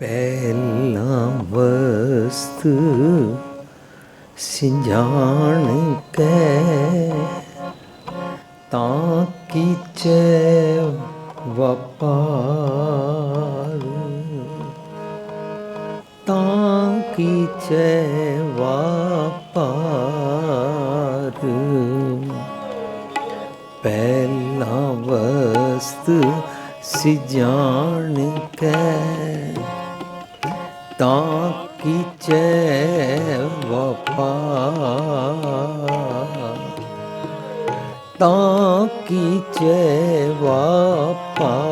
ਪਹਿਲਾ ਵਸਤ ਸਿੰਜਾਣ ਕੈ ਤਾਂ ਕੀਚੈ ਵਪਾਰ, ਤਾਂ ਕੀਚੈ ਵਪਾਰ। ਪਹਿਲਾ ਵਸਤ ਸਿੰਜਾਣ ਕੈ ਤਾਂ ਕੀਚੈ ਵਪਾਰ, ਤਾਂ ਕੀਚੈ ਵਪਾਰ।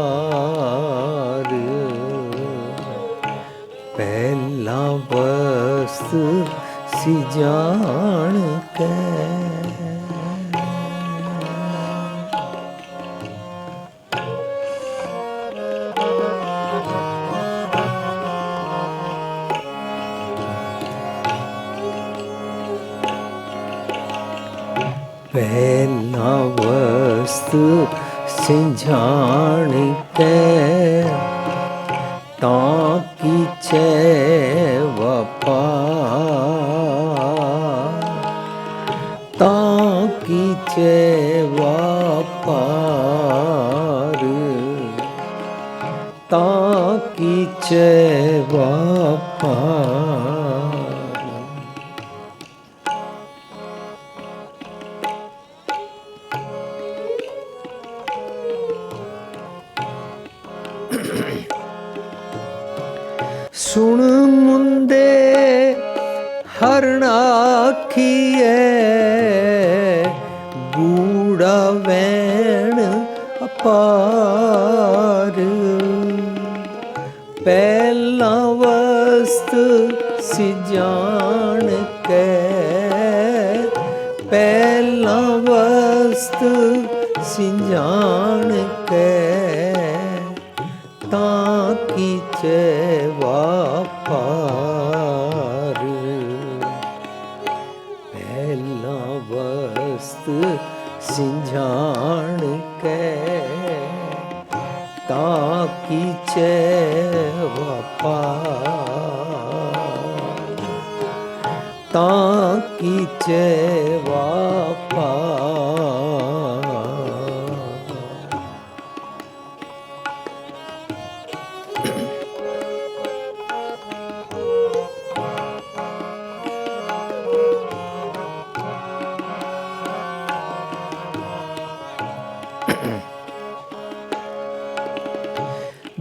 ਪਹਿਲਾ ਵਸਤ ਸਿੰਜਾਣ ਕੈ। ਪਹਿਲਾ ਵਸਤ ਸਿੰਜਾਣ ਕੈ ਤਾਂ ਕੀਚੈ ਵਪਾਰ, ਤਾਂ ਕੀਚੈ ਵਪਾਰ, ਤਾਂ ਕੀਚੈ ਵਪਾਰ। ਸੁਣ ਮੁੰਦੇ ਹਰਨ ਆਖੀਐ, ਗੂੜਾ ਵੈਣ ਅਪਾਰ। ਪਹਿਲਾ ਵਸਤ ਸਿੰਜਾਣ ਕੈ, ਪਹਿਲਾ ਵਸਤ ਸਿੰਜਾਣ ਕੈ ਤਾਂ ਕੀਚੈ ਵਪਾਰ। ਪਹਿਲਾ ਵਸਤ ਸਿੰਜਾਣ ਕੈ ਤਾਂ ਕੀਚੈ ਵਪਾਰ, ਤਾਂ ਕੀਚੈ ਵਪਾਰ।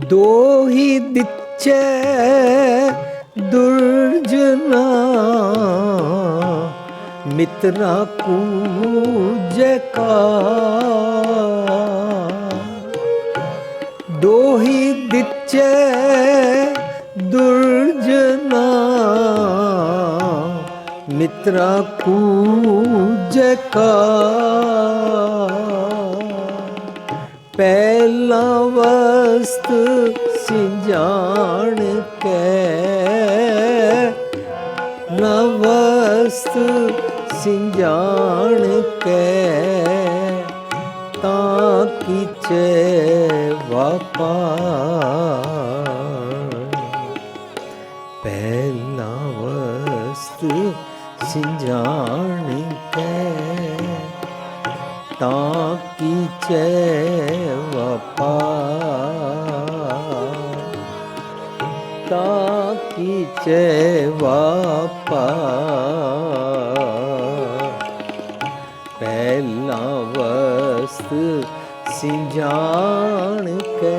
ਦੋਹੀ ਦਿਚੈ ਦੁਰਜਨਾ, ਮਿਤਰਾ ਕੂਜੈ ਕਾਰ। ਦੋਹੀ ਦਿਚੈ ਦੁਰਜਨਾ, ਮਿਤਰਾ ਕੂਜੈ ਕਾਰ। ਪਹਿਲਾ ਵਸਤ ਸਿੰਜਾਣ ਕੈ, ਨਾ ਵਸਤ ਸਿੰਜਾਣ ਕੈ ਤਾਂ ਕੀਚੈ ਵਪਾਰ। ਪਹਿਲਾ ਵਸਤ ਸਿੰਜਾਣ ਕੈ ਤਾਂ ਕੀਚੈ ਵਪਾਰ, ਤਾਂ ਕੀਚੈ ਵਪਾਰ। ਪਹਿਲਾ ਵਸਤ ਸਿੰਜਾਣ ਕੈ।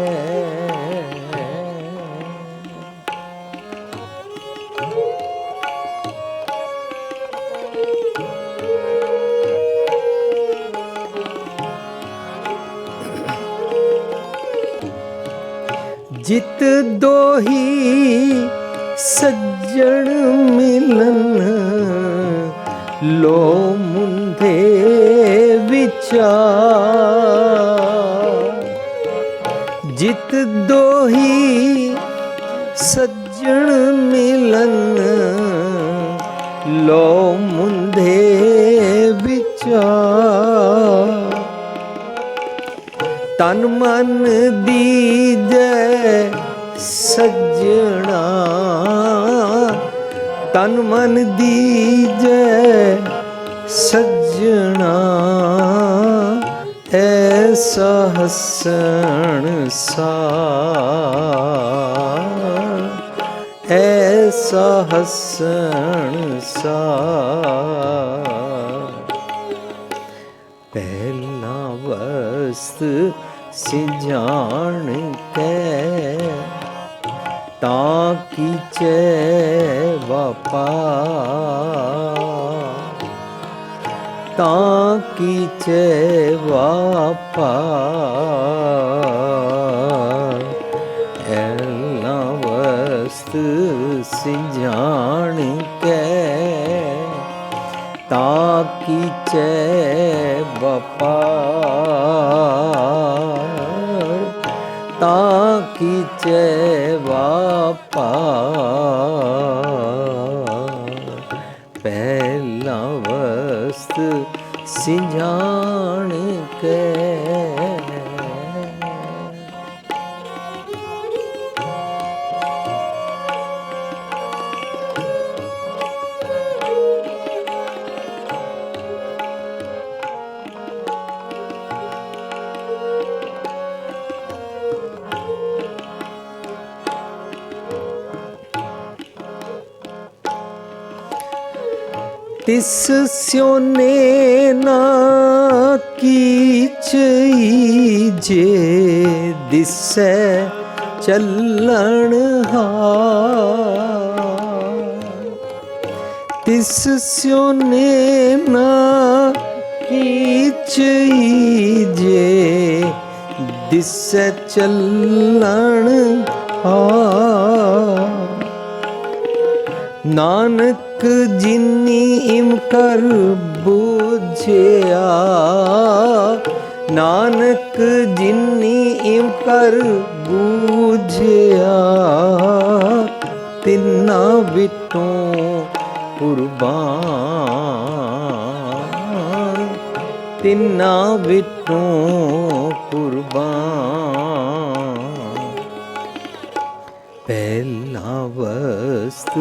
ਜਿਤ ਦੋਹੀ ਸੱਜਣ ਮਿਲਨ, ਲੋ ਮੁੰਦੇ ਵਿਚਾਰ। ਜਿਤ ਦੋਹੀ ਸੱਜਣ ਮਿਲਨ, ਲੋ ਮੁੰਦੇ ਵਿਚਾਰ। ਤਨ ਮਨ ਦੀਜੈ सज्जणा तन मन दीजै सज्जणा ऐसा हसन सार ऐसा हसन सार पहला वस्त सिजान के ताकि चे व्यापार ताकि चे व्यापार एला वस्त सिजान के ताकि चे व्यापार ताकि चे व्यापार पहला वस्त सिंजान के तिस स्योने ना कीच जे दिसै चलन हार तिस स्योने ना कीच जे दिसै चलन हार नानक जिन्नी इम कर बूझिया नानक जिन्नी इम कर बूझिया तिन्ना विटों कुर्बान तिन्ना विटों कुर्बान पहला वस्त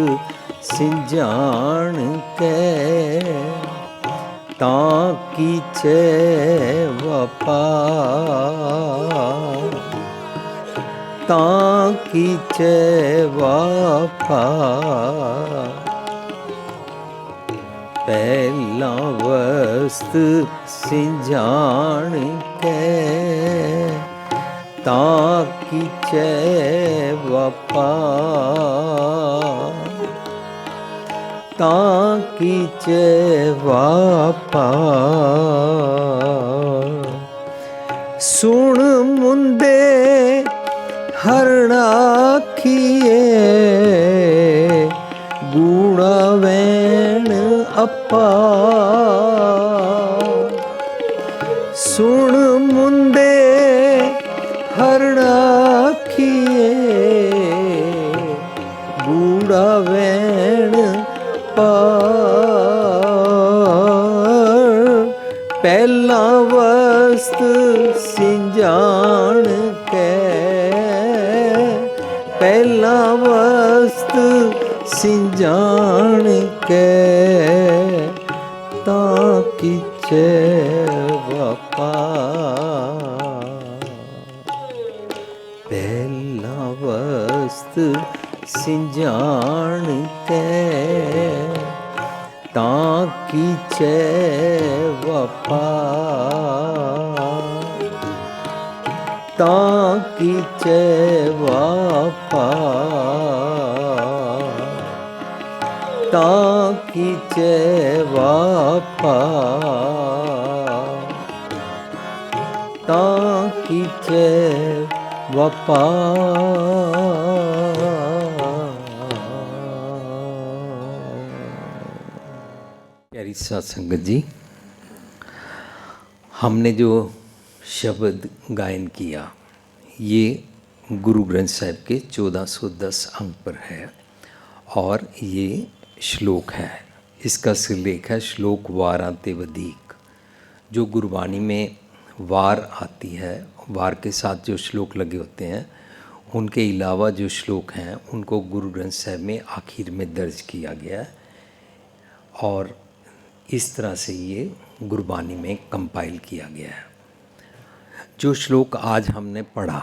सिंजान के ताकि चे व्यापार ताकि चे व्यापार पहला वस्त सिंजान के ताकि चे व्यापार ताकि चे व्यापार सुन मुंदे हरणाखिए गुणा वैण अपार सुन मुंदे हरणाखिए गुणा वैण पहला वस्त सिंजान के पहला वस्त सिंजान के ताकि चे व्यापार पहला वस्त सिंजान के ताकि चे व्यापार ताकि चे व्यापार ताकि चे व्यापार ताकि चे प्यारी साथ संगत जी, हमने जो शब्द गायन किया ये गुरु ग्रंथ साहिब के 1410 अंक पर है और ये श्लोक है। इसका सिरलेख है श्लोक वारांते वदीक। जो गुरबाणी में वार आती है, वार के साथ जो श्लोक लगे होते हैं उनके अलावा जो श्लोक हैं उनको गुरु ग्रंथ साहिब में आखिर में दर्ज किया गया है और इस तरह से ये गुरबानी में कंपाइल किया गया है। जो श्लोक आज हमने पढ़ा,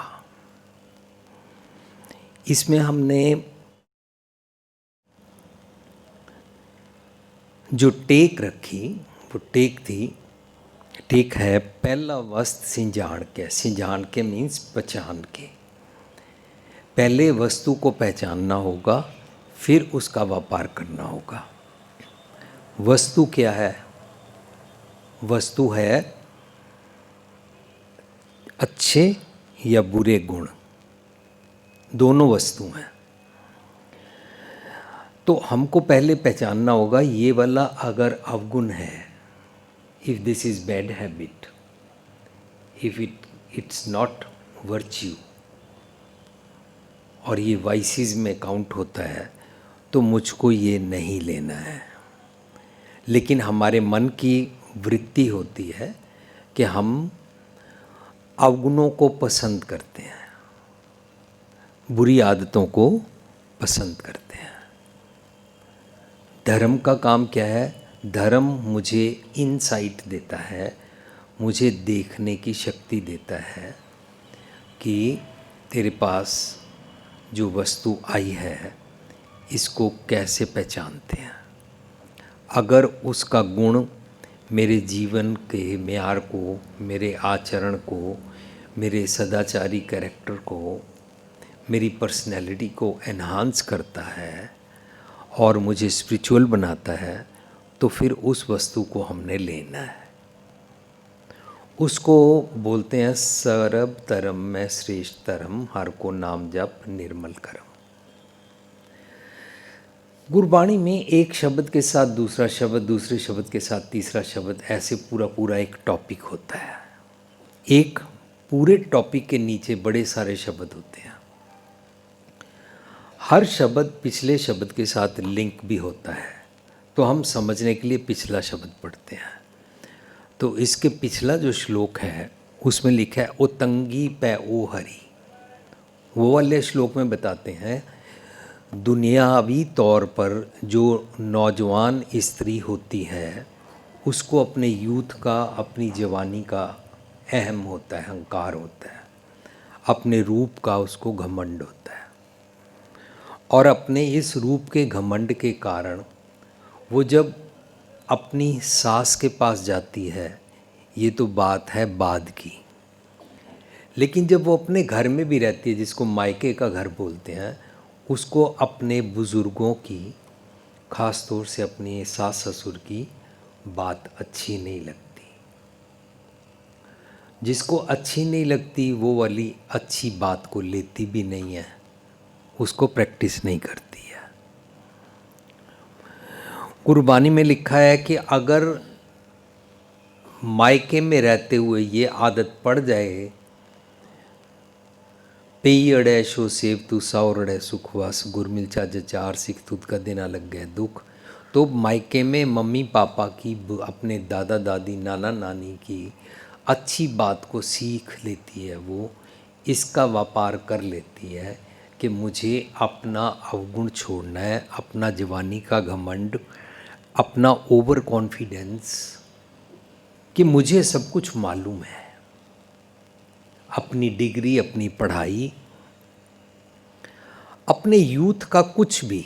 इसमें हमने जो टेक रखी वो टेक है पहला वस्तु सिंजान के मीन्स पहचान के। पहले वस्तु को पहचानना होगा, फिर उसका व्यापार करना होगा। वस्तु क्या है? वस्तु है अच्छे या बुरे गुण, दोनों वस्तु हैं। तो हमको पहले पहचानना होगा ये वाला अगर अवगुण है, if this is bad habit, if it's not virtue, और ये वाइसिस में काउंट होता है, तो मुझको ये नहीं लेना है। लेकिन हमारे मन की वृत्ति होती है कि हम अवगुणों को पसंद करते हैं, बुरी आदतों को पसंद करते हैं। धर्म का काम क्या है? धर्म मुझे इनसाइट देता है, मुझे देखने की शक्ति देता है कि तेरे पास जो वस्तु आई है इसको कैसे पहचानते हैं। अगर उसका गुण मेरे जीवन के म्यार को, मेरे आचरण को, मेरे सदाचारी कैरेक्टर को, मेरी पर्सनैलिटी को एनहांस करता है और मुझे स्पिरिचुअल बनाता है, तो फिर उस वस्तु को हमने लेना है। उसको बोलते हैं सरब तरम में श्रेष्ठ तरम, हर को नाम जप निर्मल करम। गुरबाणी में एक शब्द के साथ दूसरा शब्द, दूसरे शब्द के साथ तीसरा शब्द, ऐसे पूरा एक टॉपिक होता है। एक पूरे टॉपिक के नीचे बड़े सारे शब्द होते हैं। हर शब्द पिछले शब्द के साथ लिंक भी होता है, तो हम समझने के लिए पिछला शब्द पढ़ते हैं। तो इसके पिछला जो श्लोक है उसमें लिखा है ओ तंगी पै ओ हरि। वो वाले श्लोक में बताते हैं दुनियावी तौर पर जो नौजवान स्त्री होती है उसको अपने यूथ का, अपनी जवानी का अहम होता है, अहंकार होता है। अपने रूप का उसको घमंड होता है, और अपने इस रूप के घमंड के कारण वो जब अपनी सास के पास जाती है, ये तो बात है बाद की, लेकिन जब वो अपने घर में भी रहती है, जिसको मायके का घर बोलते हैं, उसको अपने बुज़ुर्गों की, ख़ास तौर से अपने सास ससुर की बात अच्छी नहीं लगती। जिसको अच्छी नहीं लगती वो वाली अच्छी बात को लेती भी नहीं है, उसको प्रैक्टिस नहीं करती है। गुरबानी में लिखा है कि अगर मायके में रहते हुए ये आदत पड़ जाए, पेई अड़े शो सेव तू सावर अड़े सुखवास, गुरमिल चाज चार सिख तुद का देना लग गए दुख। तो मायके में मम्मी पापा की, अपने दादा दादी, नाना नानी की अच्छी बात को सीख लेती है, वो इसका व्यापार कर लेती है कि मुझे अपना अवगुण छोड़ना है, अपना जवानी का घमंड, अपना ओवर कॉन्फिडेंस कि मुझे सब कुछ मालूम है, अपनी डिग्री, अपनी पढ़ाई, अपने यूथ का कुछ भी,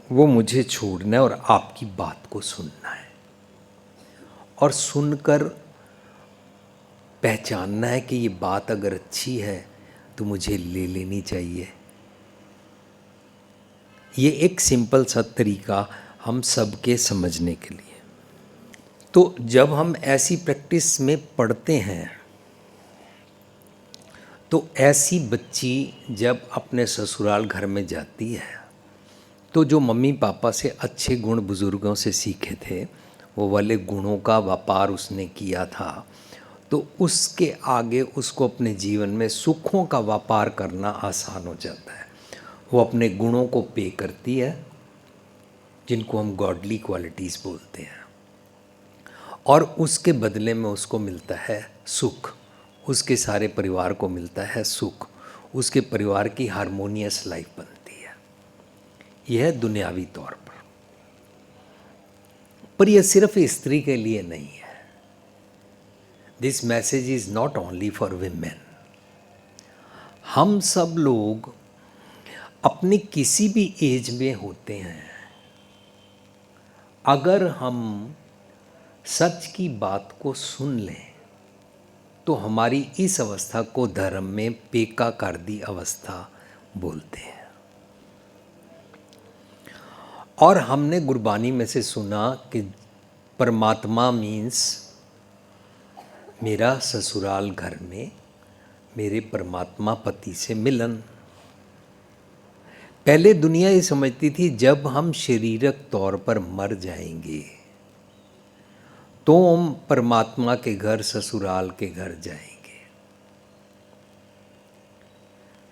वो मुझे छोड़ना है और आपकी बात को सुनना है, और सुनकर पहचानना है कि ये बात अगर अच्छी है तो मुझे ले लेनी चाहिए। ये एक सिंपल सा तरीका हम सबके समझने के लिए। तो जब हम ऐसी प्रैक्टिस में पढ़ते हैं, तो ऐसी बच्ची जब अपने ससुराल घर में जाती है, तो जो मम्मी पापा से अच्छे गुण बुज़ुर्गों से सीखे थे, वो वाले गुणों का व्यापार उसने किया था, तो उसके आगे उसको अपने जीवन में सुखों का व्यापार करना आसान हो जाता है। वो अपने गुणों को पे करती है, जिनको हम गॉडली क्वालिटीज़ बोलते हैं, और उसके बदले में उसको मिलता है सुख, उसके सारे परिवार को मिलता है सुख, उसके परिवार की हारमोनियस लाइफ बनती है। यह है दुनियावी तौर पर यह सिर्फ स्त्री के लिए नहीं है। This message is not only for women. हम सब लोग अपनी किसी भी एज में होते हैं, अगर हम सच की बात को सुन लें तो हमारी इस अवस्था को धर्म में पेका कर दी अवस्था बोलते हैं। और हमने गुरबानी में से सुना कि परमात्मा मीन्स मेरा ससुराल घर में मेरे परमात्मा पति से मिलन। पहले दुनिया ये समझती थी जब हम शारीरिक तौर पर मर जाएंगे तो हम परमात्मा के घर, ससुराल के घर जाएंगे।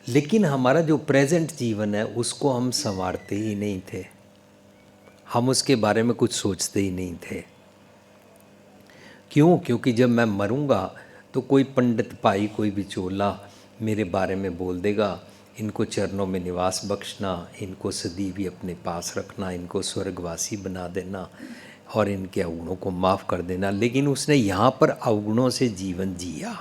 लेकिन हमारा जो प्रेजेंट जीवन है उसको हम संवारते ही नहीं थे, हम उसके बारे में कुछ सोचते ही नहीं थे। क्यों? क्योंकि जब मैं मरूंगा तो कोई पंडित भाई, कोई बिचौला मेरे बारे में बोल देगा, इनको चरणों में निवास बख्शना, इनको सदैव ही अपने पास रखना, इनको स्वर्गवासी बना देना और इनके अवगुणों को माफ़ कर देना। लेकिन उसने यहाँ पर अवगुणों से जीवन जिया।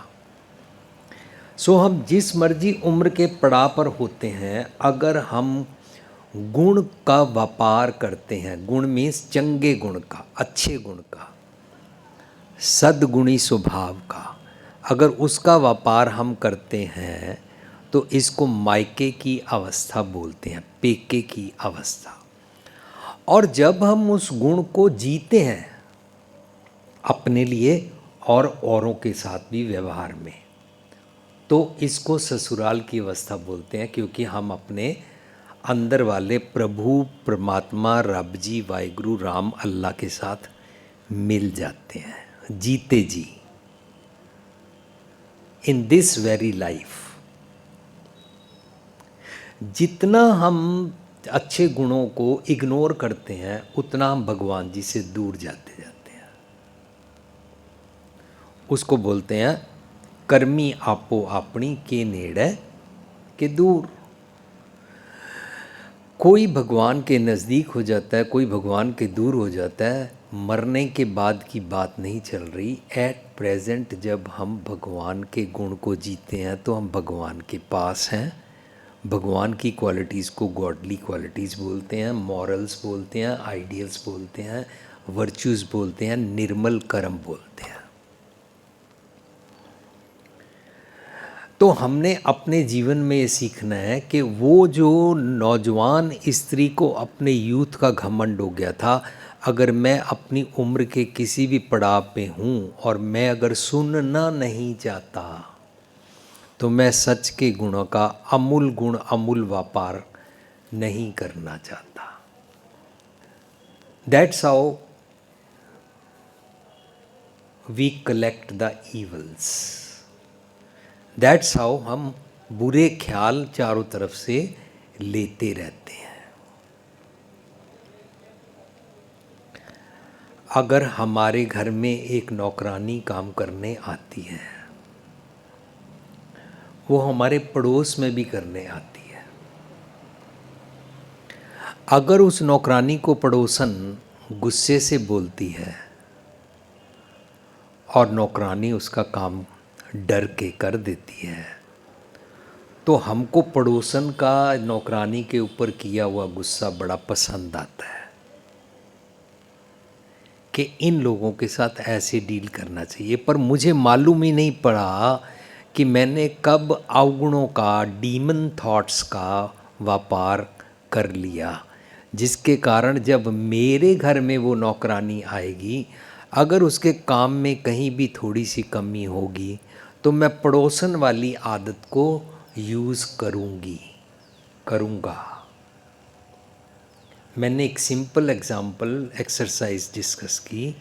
सो हम जिस मर्जी उम्र के पड़ाव पर होते हैं, अगर हम गुण का व्यापार करते हैं, गुण मीन्स चंगे गुण का, अच्छे गुण का, सद्गुणी स्वभाव का, अगर उसका व्यापार हम करते हैं तो इसको मायके की अवस्था बोलते हैं, पेके की अवस्था। और जब हम उस गुण को जीते हैं अपने लिए और औरों के साथ भी व्यवहार में, तो इसको ससुराल की अवस्था बोलते हैं। क्योंकि हम अपने अंदर वाले प्रभु, परमात्मा, रब जी, वाहिगुरु, राम, अल्लाह के साथ मिल जाते हैं जीते जी, इन दिस वेरी लाइफ। जितना हम अच्छे गुणों को इग्नोर करते हैं उतना हम भगवान जी से दूर जाते जाते हैं। उसको बोलते हैं कर्मी आपो आपनी के नेड़े के दूर। कोई भगवान के नज़दीक हो जाता है, कोई भगवान के दूर हो जाता है, मरने के बाद की बात नहीं चल रही। एट प्रेजेंट जब हम भगवान के गुण को जीते हैं तो हम भगवान के पास हैं। भगवान की क्वालिटीज़ को गॉडली क्वालिटीज़ बोलते हैं, मॉरल्स बोलते हैं, आइडियल्स बोलते हैं, वर्च्यूज़ बोलते हैं, निर्मल कर्म बोलते हैं। तो हमने अपने जीवन में ये सीखना है कि वो जो नौजवान स्त्री को अपने यूथ का घमंड हो गया था, अगर मैं अपनी उम्र के किसी भी पड़ाव पे हूँ और मैं अगर सुनना नहीं चाहता तो मैं सच के गुणों का अमूल गुण, अमूल व्यापार नहीं करना चाहता। That's how we collect the evils. That's how हम बुरे ख्याल चारों तरफ से लेते रहते हैं। अगर हमारे घर में एक नौकरानी काम करने आती है, वो हमारे पड़ोस में भी करने आती है। अगर उस नौकरानी को पड़ोसन गुस्से से बोलती है और नौकरानी उसका काम डर के कर देती है, तो हमको पड़ोसन का नौकरानी के ऊपर किया हुआ गुस्सा बड़ा पसंद आता है कि इन लोगों के साथ ऐसे डील करना चाहिए। पर मुझे मालूम ही नहीं पड़ा कि मैंने कब अवगुणों का, डीमन थॉट्स का व्यापार कर लिया, जिसके कारण जब मेरे घर में वो नौकरानी आएगी, अगर उसके काम में कहीं भी थोड़ी सी कमी होगी तो मैं पड़ोसन वाली आदत को यूज़ करूँगा। मैंने एक सिंपल एग्जाम्पल एक्सरसाइज डिस्कस की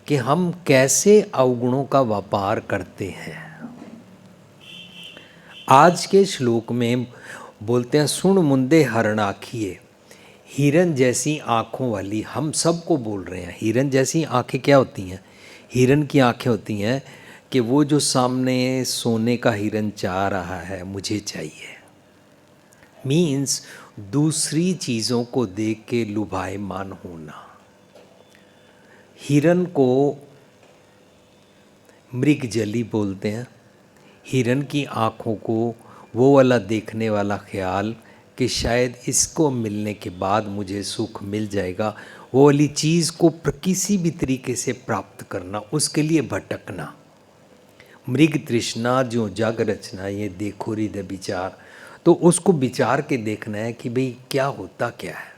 कि हम कैसे अवगुणों का व्यापार करते हैं। आज के श्लोक में बोलते हैं सुन मुंदे हरण आँखिए, हिरन जैसी आँखों वाली। हम सबको बोल रहे हैं हिरन जैसी आँखें क्या होती हैं? हिरन की आँखें होती हैं कि वो जो सामने सोने का हिरन चाह रहा है मुझे चाहिए। मीन्स दूसरी चीज़ों को देख के लुभायमान होना। हिरन को मृगजली बोलते हैं। हिरन की आँखों को वो वाला देखने वाला ख्याल कि शायद इसको मिलने के बाद मुझे सुख मिल जाएगा, वो वाली चीज़ को किसी भी तरीके से प्राप्त करना, उसके लिए भटकना। मृग तृष्णा जो जग रचना, ये देखो हृदय विचार, तो उसको विचार के देखना है कि भाई क्या होता क्या है।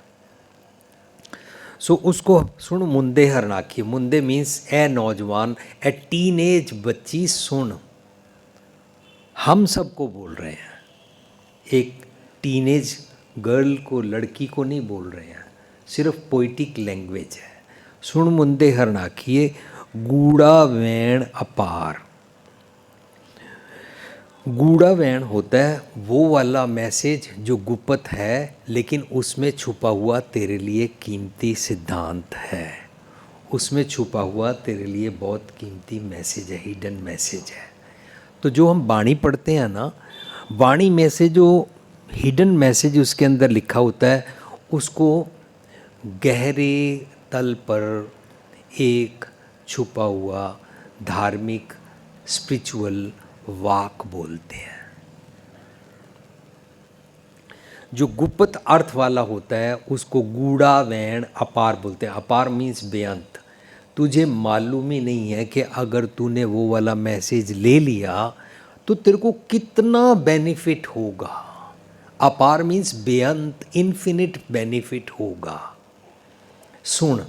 सो उसको सुन मुंदे हर नाखी। मुंदे मीन्स ए नौजवान, ए टीनेज बच्ची सुन। हम सबको बोल रहे हैं, एक टीनेज गर्ल को, लड़की को नहीं बोल रहे हैं, सिर्फ पोइटिक लैंग्वेज है। सुन मुंदे हर नाखिए गूढ़ा वैण अपार। गूढ़ा वैण होता है वो वाला मैसेज जो गुप्त है, लेकिन उसमें छुपा हुआ तेरे लिए कीमती सिद्धांत है, उसमें छुपा हुआ तेरे लिए बहुत कीमती मैसेज है, हिडन मैसेज है। तो जो हम वाणी पढ़ते हैं ना, वाणी में से जो हिडन मैसेज उसके अंदर लिखा होता है, उसको गहरे तल पर एक छुपा हुआ धार्मिक स्पिरिचुअल वाक बोलते हैं। जो गुप्त अर्थ वाला होता है उसको गूढ़ा वैण अपार बोलते हैं। अपार मीन्स बेअंत। तुझे मालूम ही नहीं है कि अगर तूने वो वाला मैसेज ले लिया तो तेरे को कितना बेनिफिट होगा। अपार मीन्स बेअंत, इन्फिनिट बेनिफिट होगा। सुन,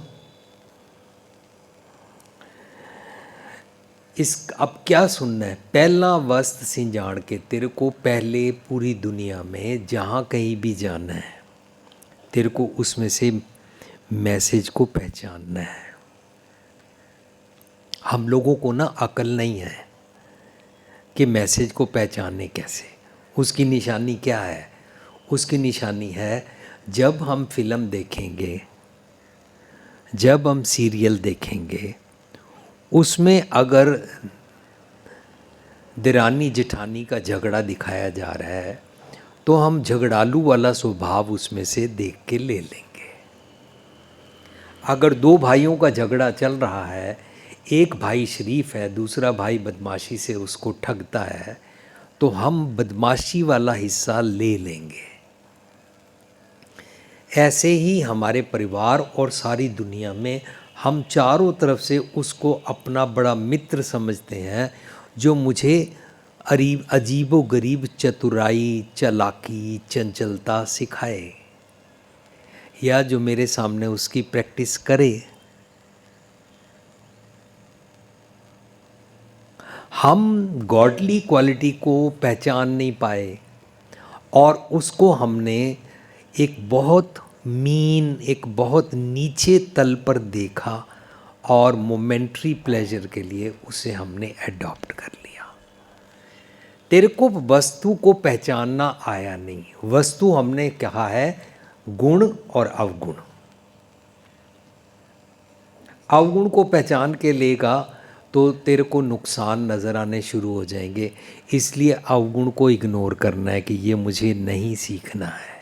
अब क्या सुनना है? पहला वस्त सी जान के, तेरे को पहले पूरी दुनिया में जहाँ कहीं भी जाना है, तेरे को उसमें से मैसेज को पहचानना है। हम लोगों को ना अकल नहीं है कि मैसेज को पहचाने कैसे। उसकी निशानी क्या है? उसकी निशानी है जब हम फिल्म देखेंगे, जब हम सीरियल देखेंगे, उसमें अगर देरानी जेठानी का झगड़ा दिखाया जा रहा है तो हम झगड़ालू वाला स्वभाव उसमें से देख के ले लेंगे। अगर दो भाइयों का झगड़ा चल रहा है, एक भाई शरीफ है, दूसरा भाई बदमाशी से उसको ठगता है, तो हम बदमाशी वाला हिस्सा ले लेंगे। ऐसे ही हमारे परिवार और सारी दुनिया में हम चारों तरफ से उसको अपना बड़ा मित्र समझते हैं, जो मुझे अजीबो गरीब चतुराई, चालाकी, चंचलता सिखाए, या जो मेरे सामने उसकी प्रैक्टिस करे। हम गॉडली क्वालिटी को पहचान नहीं पाए और उसको हमने एक बहुत मीन, एक बहुत नीचे तल पर देखा और मोमेंट्री प्लेजर के लिए उसे हमने अडॉप्ट कर लिया। तेरे को वस्तु को पहचानना आया नहीं। वस्तु हमने कहा है गुण और अवगुण। अवगुण को पहचान के लेगा तो तेरे को नुकसान नज़र आने शुरू हो जाएंगे। इसलिए अवगुण को इग्नोर करना है कि ये मुझे नहीं सीखना है।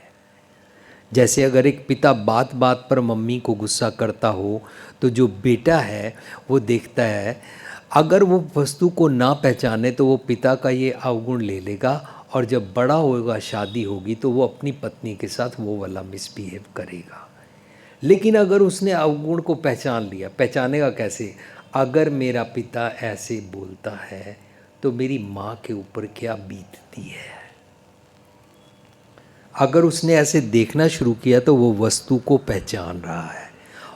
जैसे अगर एक पिता बात बात पर मम्मी को गुस्सा करता हो, तो जो बेटा है वो देखता है, अगर वो वस्तु को ना पहचाने तो वो पिता का ये अवगुण ले लेगा, और जब बड़ा होगा, शादी होगी, तो वो अपनी पत्नी के साथ वो वाला मिसबिहेव करेगा। लेकिन अगर उसने अवगुण को पहचान लिया, पहचानेगा कैसे? अगर मेरा पिता ऐसे बोलता है तो मेरी माँ के ऊपर क्या बीतती है। अगर उसने ऐसे देखना शुरू किया तो वो वस्तु को पहचान रहा है,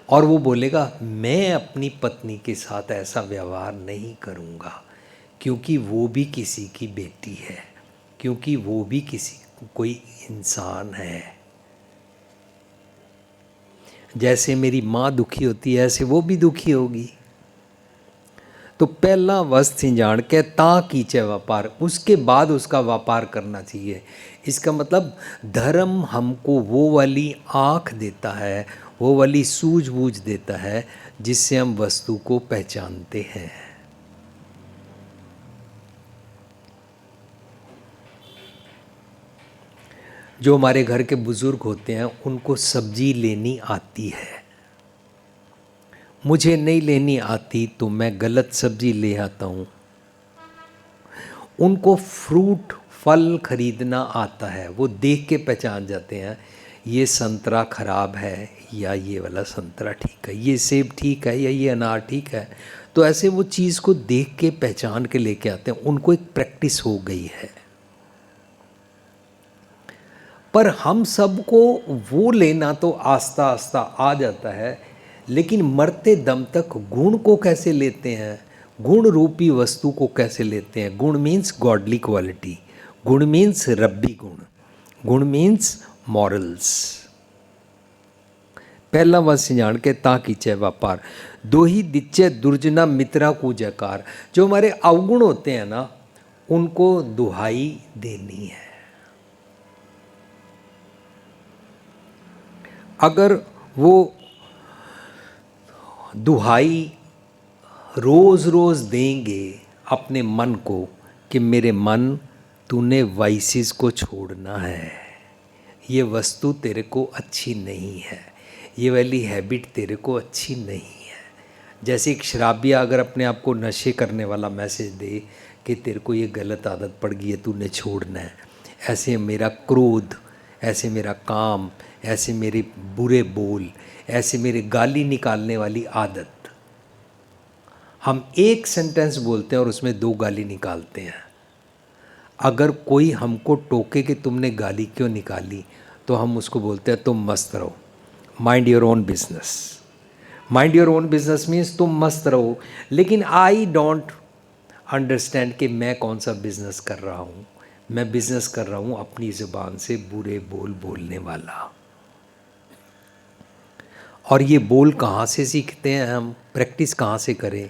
और वो बोलेगा मैं अपनी पत्नी के साथ ऐसा व्यवहार नहीं करूँगा, क्योंकि वो भी किसी की बेटी है, क्योंकि वो भी कोई इंसान है। जैसे मेरी माँ दुखी होती है, ऐसे वो भी दुखी होगी। तो पहला वस्त जान के ता कीचे व्यापार, उसके बाद उसका व्यापार करना चाहिए। इसका मतलब धर्म हमको वो वाली आँख देता है, वो वाली सूझबूझ देता है जिससे हम वस्तु को पहचानते हैं। जो हमारे घर के बुज़ुर्ग होते हैं उनको सब्जी लेनी आती है, मुझे नहीं लेनी आती तो मैं गलत सब्जी ले आता हूँ। उनको फ्रूट फल खरीदना आता है, वो देख के पहचान जाते हैं ये संतरा खराब है या ये वाला संतरा ठीक है, ये सेब ठीक है या ये अनार ठीक है। तो ऐसे वो चीज़ को देख के पहचान के लेके आते हैं, उनको एक प्रैक्टिस हो गई है। पर हम सबको वो लेना तो आस्ता आस्ता आ जाता है, लेकिन मरते दम तक गुण को कैसे लेते हैं, गुण रूपी वस्तु को कैसे लेते हैं। गुण मीन्स गॉडली क्वालिटी, गुण मीन्स रब्बी गुण, गुण मीन्स मॉरल्स। पहला वंश जान के ता कीचे व्यापार, दो ही दिच्चे दुर्जना मित्रा को जयकार। जो हमारे अवगुण होते हैं ना, उनको दुहाई देनी है। अगर वो दुहाई रोज़ रोज़ देंगे अपने मन को कि मेरे मन तूने वाइसिस को छोड़ना है, ये वस्तु तेरे को अच्छी नहीं है, ये वाली हैबिट तेरे को अच्छी नहीं है। जैसे एक शराबिया अगर अपने आप को नशे करने वाला मैसेज दे कि तेरे को ये गलत आदत पड़ गई है, तूने छोड़ना है, ऐसे मेरा क्रोध, ऐसे मेरा काम, ऐसे मेरे बुरे बोल, ऐसे मेरे गाली निकालने वाली आदत। हम एक सेंटेंस बोलते हैं और उसमें 2 गाली निकालते हैं। अगर कोई हमको टोके कि तुमने गाली क्यों निकाली, तो हम उसको बोलते हैं तुम मस्त रहो, mind your own business. Mind your own business means तुम मस्त रहो, लेकिन आई डोंट अंडरस्टैंड कि मैं कौन सा बिजनेस कर रहा हूँ। मैं बिजनेस कर रहा हूँ अपनी ज़ुबान से बुरे बोल बोलने वाला। और ये बोल कहाँ से सीखते हैं हम, प्रैक्टिस कहाँ से करें?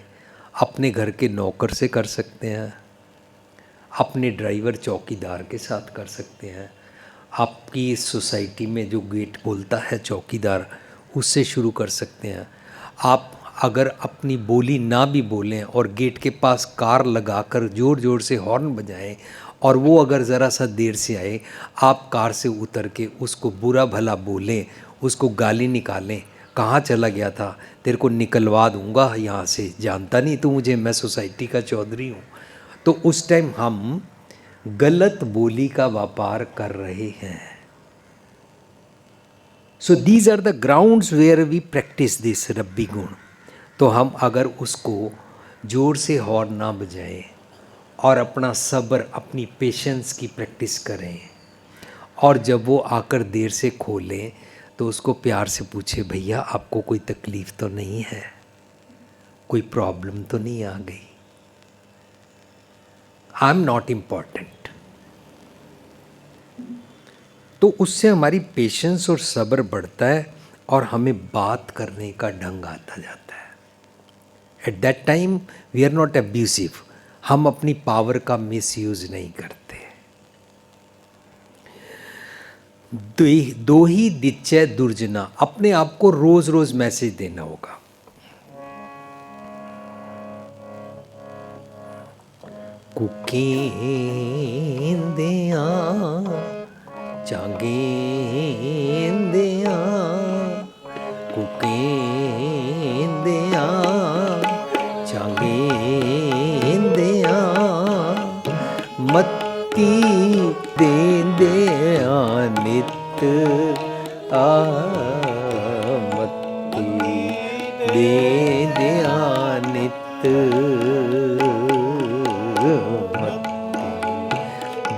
अपने घर के नौकर से कर सकते हैं, अपने ड्राइवर चौकीदार के साथ कर सकते हैं, आपकी सोसाइटी में जो गेट बोलता है चौकीदार, उससे शुरू कर सकते हैं। आप अगर अपनी बोली ना भी बोलें और गेट के पास कार लगाकर ज़ोर ज़ोर से हॉर्न बजाएं और वो अगर ज़रा सा देर से आए, आप कार से उतर के उसको बुरा भला बोलें, उसको गाली निकालें, कहाँ चला गया था, तेरे को निकलवा दूंगा यहाँ से, जानता नहीं तू मुझे, मैं सोसाइटी का चौधरी हूँ। तो उस टाइम हम गलत बोली का व्यापार कर रहे हैं। So these are the grounds where we practice this रब्बी गुण। तो हम अगर उसको जोर से हॉर्न ना बजाएं और अपना सब्र, अपनी पेशेंस की प्रैक्टिस करें, और जब वो आकर देर से खोलें तो उसको प्यार से पूछे, भैया आपको कोई तकलीफ़ तो नहीं है, कोई प्रॉब्लम तो नहीं आ गई, आई एम नॉट इम्पॉर्टेंट। तो उससे हमारी पेशेंस और सब्र बढ़ता है और हमें बात करने का ढंग आता जाता है। At that time we are not abusive, हम अपनी पावर का मिसयूज नहीं करते। दो ही दिच्चय दुर्जना, अपने आप को रोज रोज मैसेज देना होगा। कुकेंदिया चांगेंदिया, कुकेंदिया चांगेंदिया, मत्ती देंदिया नित मत्ती देंदिया नित,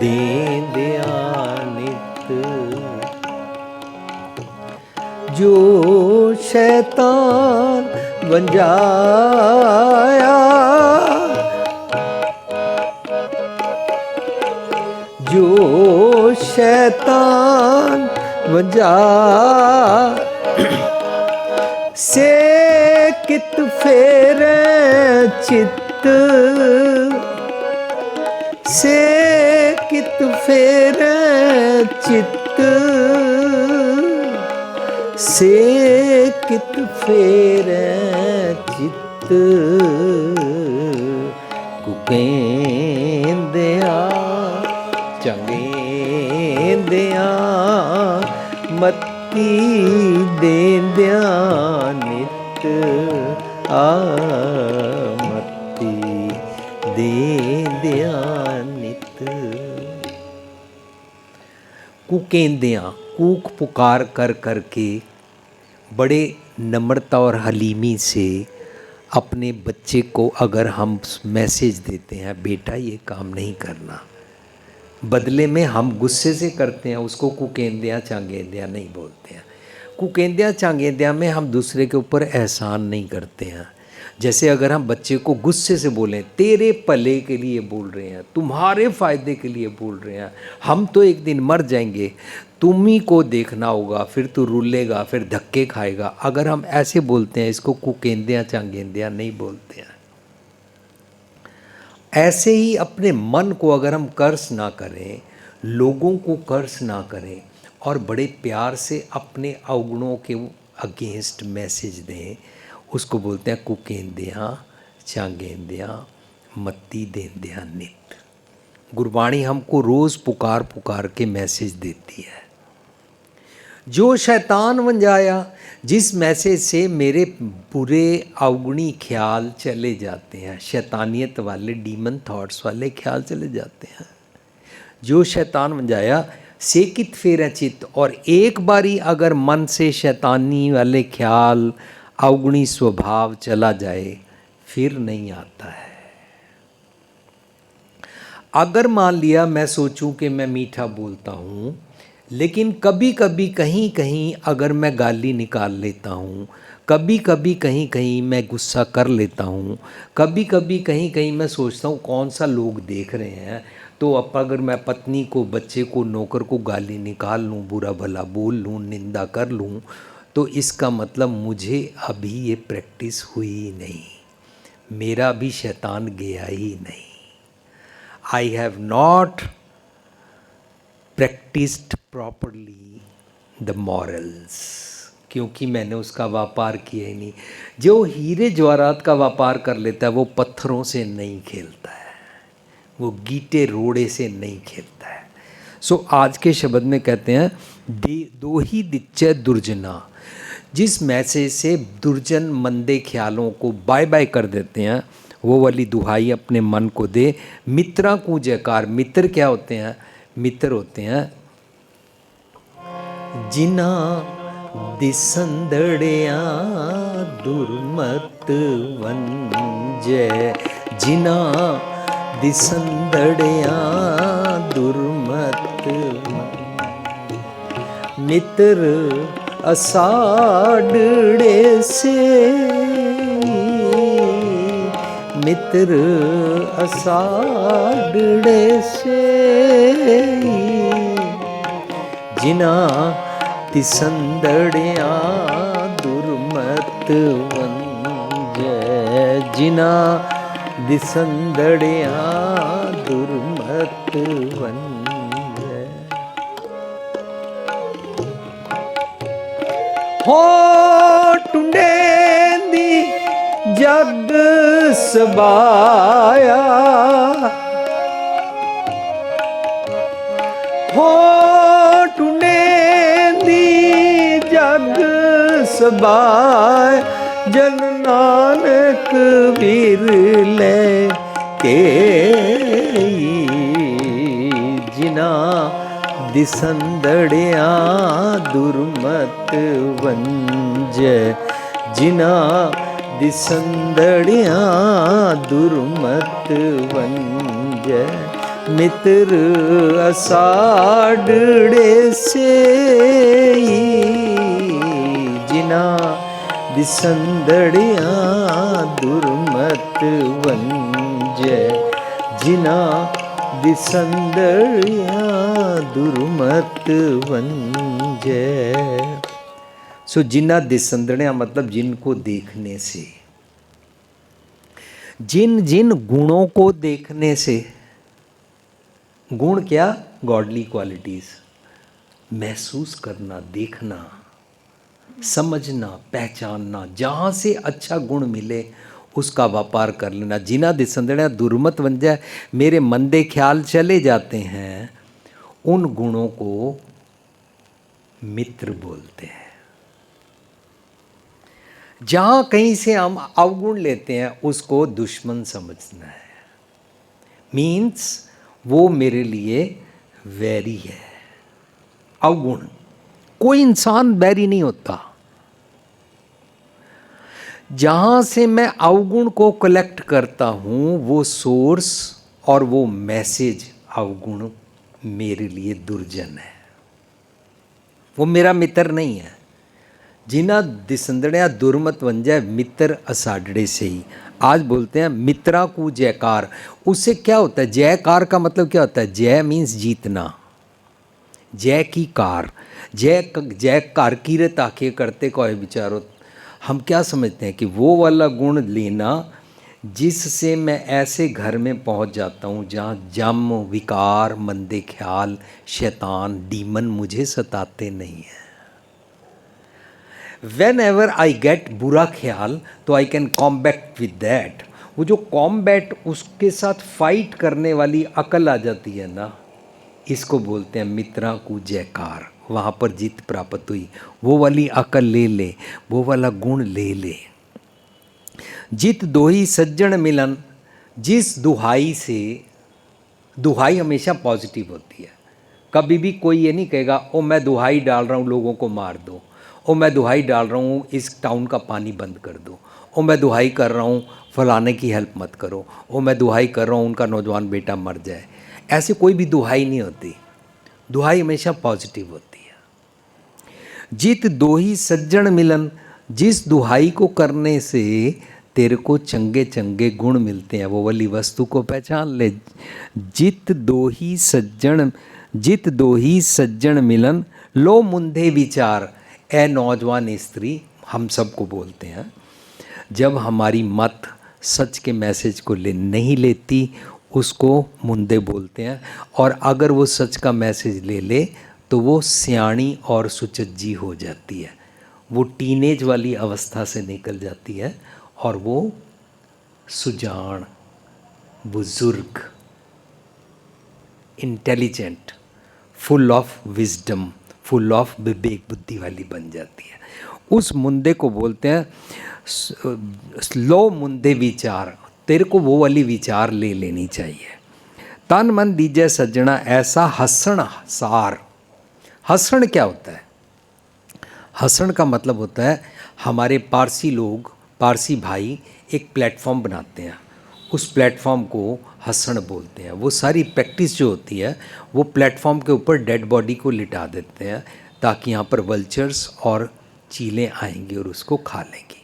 देंदिया नित। जो शैतान बन जाया, जो शैतान बन जा, से कित फेरे चित्त, से कित फेरे चित्त, से कित फेरे चित्त, कुकेंदिया चंगेंदिया मत्ती देंद्या नित मत्ती देंद्या नित। कुकेंद्या, कूक पुकार कर करके बड़े नम्रता और हलीमी से अपने बच्चे को अगर हम मैसेज देते हैं, बेटा ये काम नहीं करना, बदले में हम गुस्से से करते हैं, उसको कुकेंद्या चांगेंद्या नहीं बोलते हैं। कुकेंद्या चांगेंद्या में हम दूसरे के ऊपर एहसान नहीं करते हैं। जैसे अगर हम बच्चे को गुस्से से बोलें, तेरे भले के लिए बोल रहे हैं, तुम्हारे फ़ायदे के लिए बोल रहे हैं, हम तो एक दिन मर जाएंगे, तुम ही को देखना होगा, फिर तू रुलेगा, फिर धक्के खाएगा। अगर हम ऐसे बोलते हैं, इसको कुकेंद्या चांगेंद्या नहीं बोलते हैं। ऐसे ही अपने मन को अगर हम कर्स ना करें, लोगों को कर्स ना करें और बड़े प्यार से अपने अवगुणों के अगेंस्ट मैसेज दें, उसको बोलते हैं कुकेंद्या चांगेंद्या मत्ती देंद्या नित। गुरबाणी हमको रोज़ पुकार पुकार के मैसेज देती है। जो शैतान वंजाया, जिस मैसेज से मेरे बुरे अवगुणी ख्याल चले जाते हैं, शैतानियत वाले डीमन थॉट्स वाले ख्याल चले जाते हैं। जो शैतान वंजाया सेकित फेर चित्त, और एक बारी अगर मन से शैतानी वाले ख्याल अवगुणी स्वभाव चला जाए, फिर नहीं आता है। अगर मान लिया मैं सोचूं कि मैं मीठा बोलता हूँ, लेकिन कभी कभी कहीं कहीं अगर मैं गाली निकाल लेता हूँ, कभी कभी कहीं कहीं मैं गुस्सा कर लेता हूँ, कभी कभी कहीं कहीं मैं सोचता हूँ कौन सा लोग देख रहे हैं, तो अब अगर मैं पत्नी को, बच्चे को, नौकर को गाली निकाल लूँ, बुरा भला बोल लूँ, निंदा कर लूँ, तो इसका मतलब मुझे अभी ये प्रैक्टिस हुई ही नहीं, मेरा अभी शैतान गया ही नहीं। I have not practised properly the morals, क्योंकि मैंने उसका व्यापार किया ही नहीं। जो हीरे जवाहरात का व्यापार कर लेता है, वो पत्थरों से नहीं खेलता है, वो गीटे रोड़े से नहीं खेलता है। सो आज के शब्द में कहते हैं दो ही दिच्चे दुर्जना। जिस मैसेज से दुर्जन मंदे ख्यालों को बाय बाय कर देते हैं, वो वाली दुहाई अपने मन को दे। मित्रा को जयकार। मित्र क्या होते हैं? मित्र होते हैं जिना दिसंदड़िया दुर्मत वंजय, जिना दिसंदड़िया दुर्मत मित्र असाडड़े से, मित्र असाडड़े से जिना तिसंदड़िया दुर्मत वंजय, जिना दिसंदड़िया दुर्मत वंजय। हो टुंडेंदी जग सबाया, हो टुंडेंदी जग सबाय, जन नानक विरले के जिना दिसंदड़िया दुर्मत वंजय, जिना दिसंदड़िया दुर्मत वंजय मित्र असाडड़े से, जिना दिसंदड़िया दुर्मत वंजय, जिना दिसंदड़िया दुर्मत वंजय। सो जिना दिसंदड़िया मतलब जिनको देखने से, जिन जिन गुणों को देखने से, गुण क्या? गॉडली क्वालिटीज, महसूस करना, देखना, समझना, पहचानना, जहाँ से अच्छा गुण मिले उसका व्यापार कर लेना। जिना दिसंदड़िया दुर्मत वंजय, मेरे मंदे ख्याल चले जाते हैं, उन गुणों को मित्र बोलते हैं। जहां कहीं से हम अवगुण लेते हैं उसको दुश्मन समझना है, मीन्स वो मेरे लिए वैरी है। अवगुण, कोई इंसान वैरी नहीं होता। जहां से मैं अवगुण को कलेक्ट करता हूं वो सोर्स और वो मैसेज अवगुण मेरे लिए दुर्जन है, वो मेरा मित्र नहीं है। जिना दिसंदड़िया दुर्मत बन जाए मित्र असाडड़े से ही। आज बोलते हैं मित्रा को जयकार, उससे क्या होता है? जयकार का मतलब क्या होता है? जय मीन्स जीतना, जय की कार, जय कार की रे ताके करते कोई विचारो। हम क्या समझते हैं कि वो वाला गुण लेना जिससे मैं ऐसे घर में पहुंच जाता हूं जहां जम, विकार, मंदे ख्याल, शैतान, डीमन मुझे सताते नहीं हैं। वेन एवर आई गेट बुरा ख्याल तो I can combat with that. वो जो कॉम्बैट, उसके साथ फाइट करने वाली अकल आ जाती है ना, इसको बोलते हैं मित्रा को जयकार। वहाँ पर जीत प्राप्त हुई, वो वाली अकल ले ले, वो वाला गुण ले ले। जित दोही सज्जन मिलन, जिस दुहाई से, दुहाई हमेशा पॉजिटिव होती है। कभी भी कोई ये नहीं कहेगा ओ मैं दुहाई डाल रहा हूँ लोगों को मार दो, ओ मैं दुहाई डाल रहा हूँ इस टाउन का पानी बंद कर दो, ओ मैं दुहाई कर रहा हूँ फलाने की हेल्प मत करो, ओ मैं दुहाई कर रहा हूँ उनका नौजवान बेटा मर जाए। ऐसी कोई भी दुहाई नहीं होती। दुहाई हमेशा पॉजिटिव होती है। जित दोही सज्जन मिलन, जिस दुहाई को करने से तेरे को चंगे चंगे गुण मिलते हैं, वो वाली वस्तु को पहचान ले। जित दोही सज्जन मिलन, लो मुंधे विचार। ए नौजवान स्त्री, हम सबको बोलते हैं, जब हमारी मत सच के मैसेज को नहीं लेती उसको मुंदे बोलते हैं, और अगर वो सच का मैसेज ले ले तो वो सियाणी और सुचज्जी हो जाती है। वो टीनेज वाली अवस्था से निकल जाती है और वो सुजान, बुजुर्ग, intelligent, full of wisdom, full of विवेक बुद्धि वाली बन जाती है। उस मुंदे को बोलते हैं स्लो मुंदे विचार। तेरे को वो वाली विचार ले लेनी चाहिए। तन मन दीजय सज्जना, ऐसा हसण सार। हसण क्या होता है? हसण का मतलब होता है, हमारे पारसी लोग, पारसी भाई एक प्लेटफॉर्म बनाते हैं, उस प्लेटफॉर्म को हसण बोलते हैं। वो सारी प्रैक्टिस जो होती है वो प्लेटफॉर्म के ऊपर डेड बॉडी को लिटा देते हैं ताकि यहाँ पर वल्चर्स और चीलें आएंगी और उसको खा लेंगी।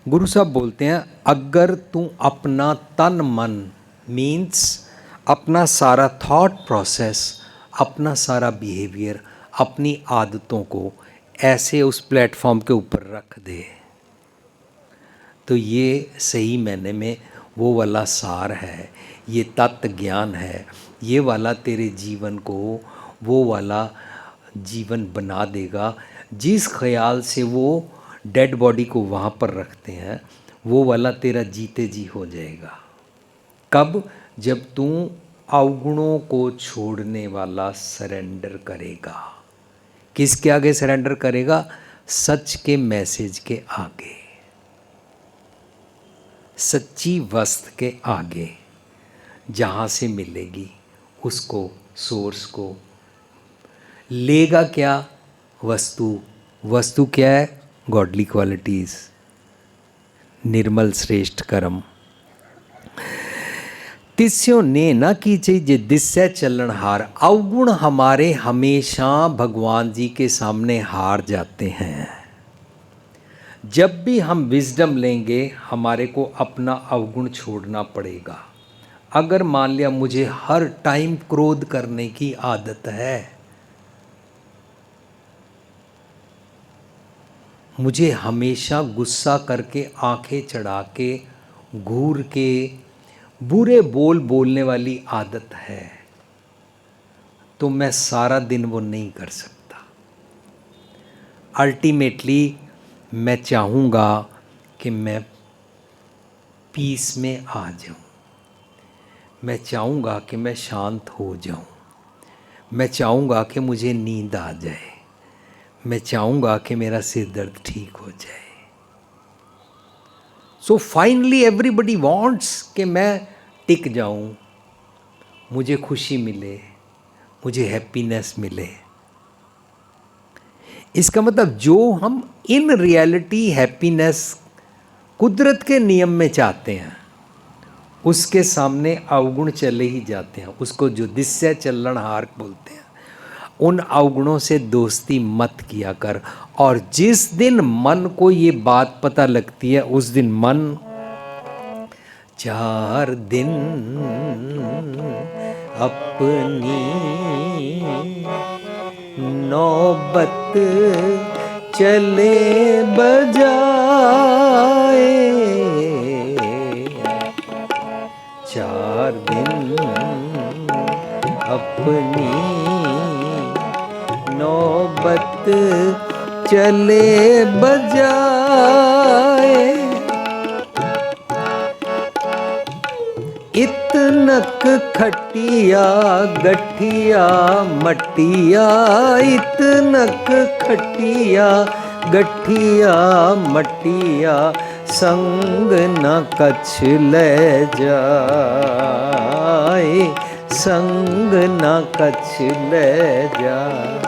गुरु साहब बोलते हैं अगर तू अपना तन मन, मीन्स अपना सारा थॉट प्रोसेस, अपना सारा बिहेवियर, अपनी आदतों को ऐसे उस प्लेटफॉर्म के ऊपर रख दे तो ये सही मायने में वो वाला सार है, ये तत्व ज्ञान है, ये वाला तेरे जीवन को वो वाला जीवन बना देगा जिस ख्याल से वो डेड बॉडी को वहाँ पर रखते हैं, वो वाला तेरा जीते जी हो जाएगा। कब? जब तू अवगुणों को छोड़ने वाला सरेंडर करेगा। किसके आगे सरेंडर करेगा? सच के मैसेज के आगे, सच्ची वस्तु के आगे, जहाँ से मिलेगी उसको, सोर्स को लेगा। क्या वस्तु? वस्तु क्या है? गॉडली क्वालिटीज़, निर्मल श्रेष्ठ कर्म। तिस्यो ने न की चाहिए दिस्से चलन हार। अवगुण हमारे हमेशा भगवान जी के सामने हार जाते हैं। जब भी हम विजडम लेंगे हमारे को अपना अवगुण छोड़ना पड़ेगा। अगर मान लिया मुझे हर टाइम क्रोध करने की आदत है, मुझे हमेशा गुस्सा करके, आंखें चढ़ा के, घूर के बुरे बोल बोलने वाली आदत है, तो मैं सारा दिन वो नहीं कर सकता। अल्टीमेटली मैं चाहूँगा कि मैं पीस में आ जाऊँ, मैं चाहूँगा कि मैं शांत हो जाऊँ, मैं चाहूँगा कि मुझे नींद आ जाए, मैं चाहूँगा कि मेरा सिर दर्द ठीक हो जाए। सो फाइनली एवरीबडी वांट्स कि मैं टिक जाऊँ, मुझे खुशी मिले, मुझे हैप्पीनेस मिले। इसका मतलब जो हम इन रियलिटी हैप्पीनेस कुदरत के नियम में चाहते हैं, उसके सामने अवगुण चले ही जाते हैं। उसको जो दिस्य चलनहार बोलते हैं, उन अवगुणों से दोस्ती मत किया कर। और जिस दिन मन को ये बात पता लगती है, उस दिन मन 4 दिन अपनी नौबत चले बजाए, 4 दिन अपनी नौबत चले बजाए। इतनक खटिया गठिया मटिया, इतनक खटिया गठिया मटिया, संग न कछ ले जाए, संग न कछ ले जाए।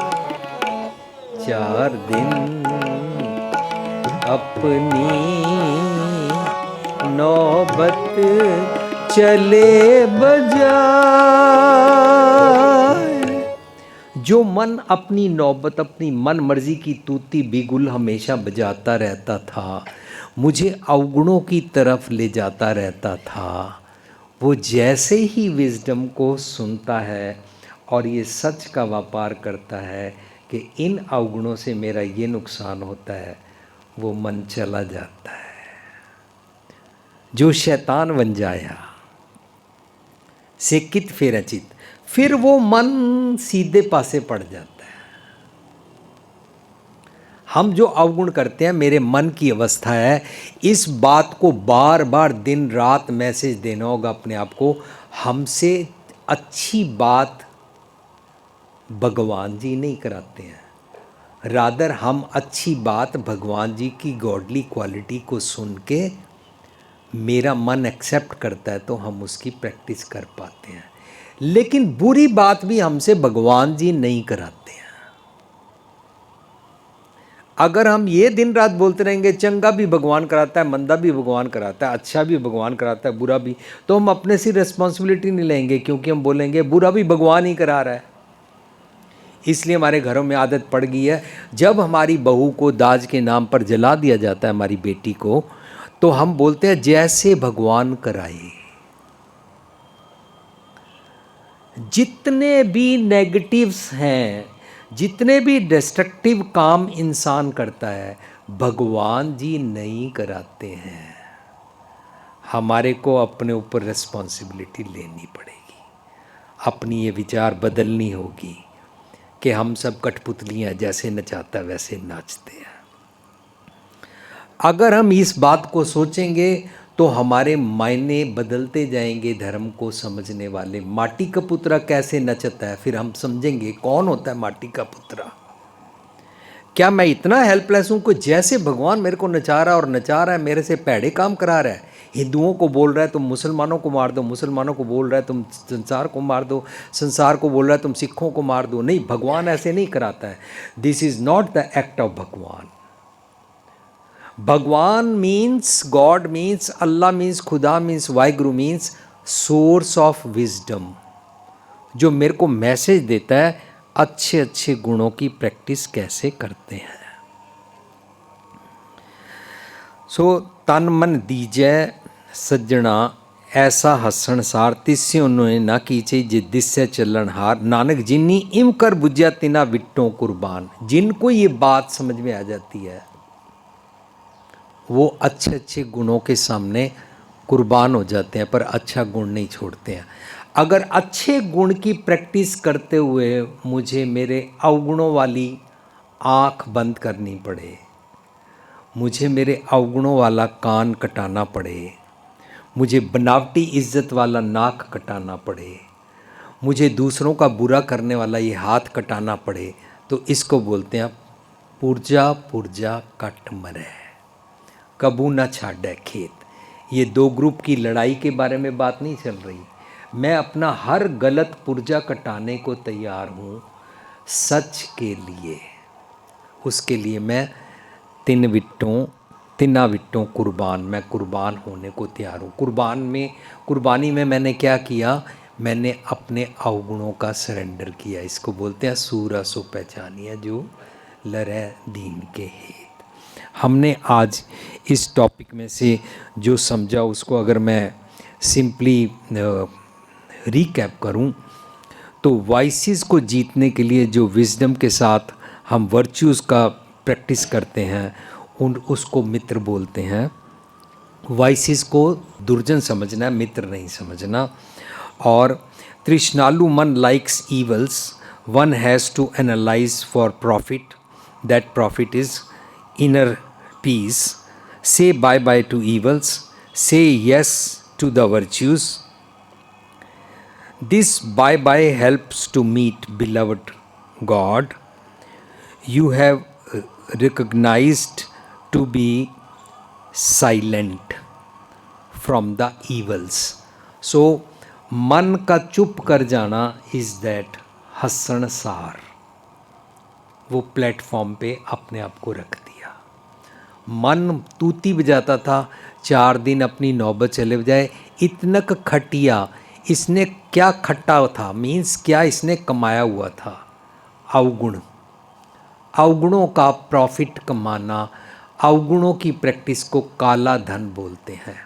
4 दिन अपनी नौबत चले बजाए। जो मन अपनी नौबत, अपनी मन मर्जी की तूती बिगुल हमेशा बजाता रहता था, मुझे अवगुणों की तरफ ले जाता रहता था, वो जैसे ही विजडम को सुनता है और ये सच का व्यापार करता है कि इन अवगुणों से मेरा ये नुकसान होता है, वो मन चला जाता है। जो शैतान बन जाया से कित फेर चित, फिर वो मन सीधे पासे पड़ जाता है। हम जो अवगुण करते हैं, मेरे मन की अवस्था है। इस बात को बार बार दिन रात मैसेज देना होगा अपने आप को, हमसे अच्छी बात भगवान जी नहीं कराते हैं, रादर हम अच्छी बात भगवान जी की गॉडली क्वालिटी को सुन के मेरा मन एक्सेप्ट करता है, तो हम उसकी प्रैक्टिस कर पाते हैं। लेकिन बुरी बात भी हमसे भगवान जी नहीं कराते हैं। अगर हम ये दिन रात बोलते रहेंगे चंगा भी भगवान कराता है, मंदा भी भगवान कराता है, अच्छा भी भगवान कराता है, बुरा भी, तो हम अपने से रिस्पॉन्सिबिलिटी नहीं लेंगे, क्योंकि हम बोलेंगे बुरा भी भगवान ही करा रहा है। इसलिए हमारे घरों में आदत पड़ गई है, जब हमारी बहू को दाज के नाम पर जला दिया जाता है, हमारी बेटी को, तो हम बोलते हैं जैसे भगवान कराए। जितने भी नेगेटिव्स हैं, जितने भी डिस्ट्रक्टिव काम इंसान करता है, भगवान जी नहीं कराते हैं। हमारे को अपने ऊपर रिस्पॉन्सिबिलिटी लेनी पड़ेगी, अपनी ये विचार बदलनी होगी कि हम सब कठपुतलियाँ, जैसे नचाता वैसे नाचते हैं। अगर हम इस बात को सोचेंगे तो हमारे मायने बदलते जाएंगे। धर्म को समझने वाले, माटी का पुत्रा कैसे नचता है, फिर हम समझेंगे कौन होता है माटी का पुत्रा। क्या मैं इतना हेल्पलेस हूँ कि जैसे भगवान मेरे को नचा रहा है और नचा रहा है, मेरे से पैड़े काम करा रहा है। हिंदुओं को बोल रहा है तुम मुसलमानों को मार दो, मुसलमानों को बोल रहा है तुम संसार को मार दो, संसार को बोल रहा है तुम सिखों को मार दो। नहीं, भगवान ऐसे नहीं कराता है। This is not the act of भगवान। भगवान मीन्स गॉड, मीन्स अल्लाह, मीन्स खुदा, means Waheguru, means source of wisdom, जो मेरे को मैसेज देता है अच्छे अच्छे गुणों की प्रैक्टिस कैसे करते हैं। सो तन मन दीजै सज्जना ऐसा हसन सार, तिस्से उन्होंने ना कीचे जे दिस्से चलन हार। नानक जिन्नी इम कर बुझ्या तिना विट्टों कुर्बान। जिनको ये बात समझ में आ जाती है, वो अच्छे अच्छे गुणों के सामने कुर्बान हो जाते हैं, पर अच्छा गुण नहीं छोड़ते हैं। अगर अच्छे गुण की प्रैक्टिस करते हुए मुझे मेरे अवगुणों वाली आँख बंद करनी पड़े, मुझे मेरे अवगुणों वाला कान कटाना पड़े, मुझे बनावटी इज्जत वाला नाक कटाना पड़े, मुझे दूसरों का बुरा करने वाला ये हाथ कटाना पड़े, तो इसको बोलते हैं पुरजा पुरजा कट मरे, कबू न छाड़े खेत। ये दो ग्रुप की लड़ाई के बारे में बात नहीं चल रही। मैं अपना हर गलत पुरजा कटाने को तैयार हूँ सच के लिए। उसके लिए मैं तिना विट्टों कुर्बान, मैं कुर्बान होने को तैयार हूँ। कुर्बानी में मैंने क्या किया? मैंने अपने अवगुणों का सरेंडर किया। इसको बोलते हैं सूरा सो पहचानिया जो लरे दीन के हेत। हमने आज इस टॉपिक में से जो समझा उसको अगर मैं सिंपली रिकैप करूं तो वाइसेस को जीतने के लिए जो विजडम के साथ हम वर्च्यूज़ का प्रैक्टिस करते हैं उसको मित्र बोलते हैं। वाइसेस को दुर्जन समझना, मित्र नहीं समझना। और तृष्णालु मन likes evils, one has to analyze for profit, that profit is inner peace. Say bye bye to evils, say yes to the virtues. This bye-bye helps to meet beloved God. You have recognized to be silent from the evils. So, मन का चुप कर जाना is that हसनसार। वो platform पे अपने आप को रख दिया। मन तूती बजाता था, 4 दिन अपनी नौबत चले बजाए। इतनक खटिया, इसने क्या खट्टा था, मीन्स क्या इसने कमाया हुआ था? अवगुण। अवगुणों का प्रॉफिट कमाना, अवगुणों की प्रैक्टिस को काला धन बोलते हैं।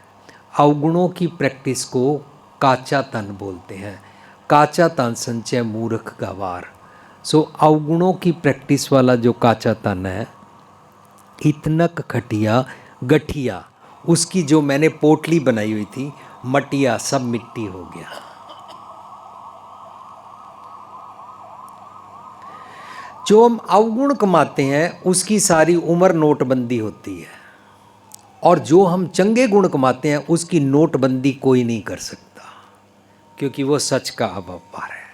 अवगुणों की प्रैक्टिस को काचा धन बोलते हैं। काचा धन संचय मूर्ख गवार। सो अवगुणों की प्रैक्टिस वाला जो काचा धन है, इतनक खटिया गठिया, उसकी जो मैंने पोटली बनाई हुई थी, मटिया सब मिट्टी हो गया। जो हम अवगुण कमाते हैं उसकी सारी उम्र नोटबंदी होती है, और जो हम चंगे गुण कमाते हैं उसकी नोटबंदी कोई नहीं कर सकता, क्योंकि वो सच का अवतार है।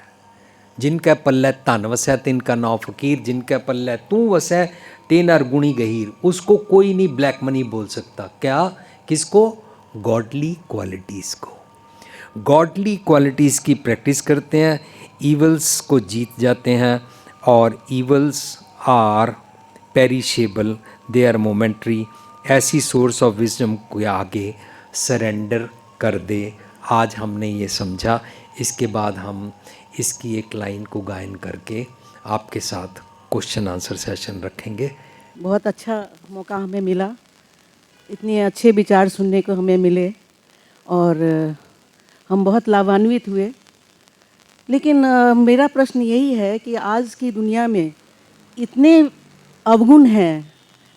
जिनका पल्ले धन वसै तिनका नाम फकीर, जिनका पल्ले तू वसै तेनार गुणी गहीर। उसको कोई नहीं ब्लैक मनी बोल सकता। क्या? किसको? गॉडली क्वालिटीज़ को। गॉडली क्वालिटीज़ की प्रैक्टिस करते हैं, ईवल्स को जीत जाते हैं। और evils are perishable, they are momentary. ऐसी सोर्स ऑफ विजडम को आगे सरेंडर कर दे। आज हमने ये समझा। इसके बाद हम इसकी एक लाइन को गायन करके आपके साथ क्वेश्चन आंसर सेशन रखेंगे। बहुत अच्छा मौका हमें मिला, इतने अच्छे विचार सुनने को हमें मिले और हम बहुत लाभान्वित हुए। लेकिन मेरा प्रश्न यही है कि आज की दुनिया में इतने अवगुण हैं,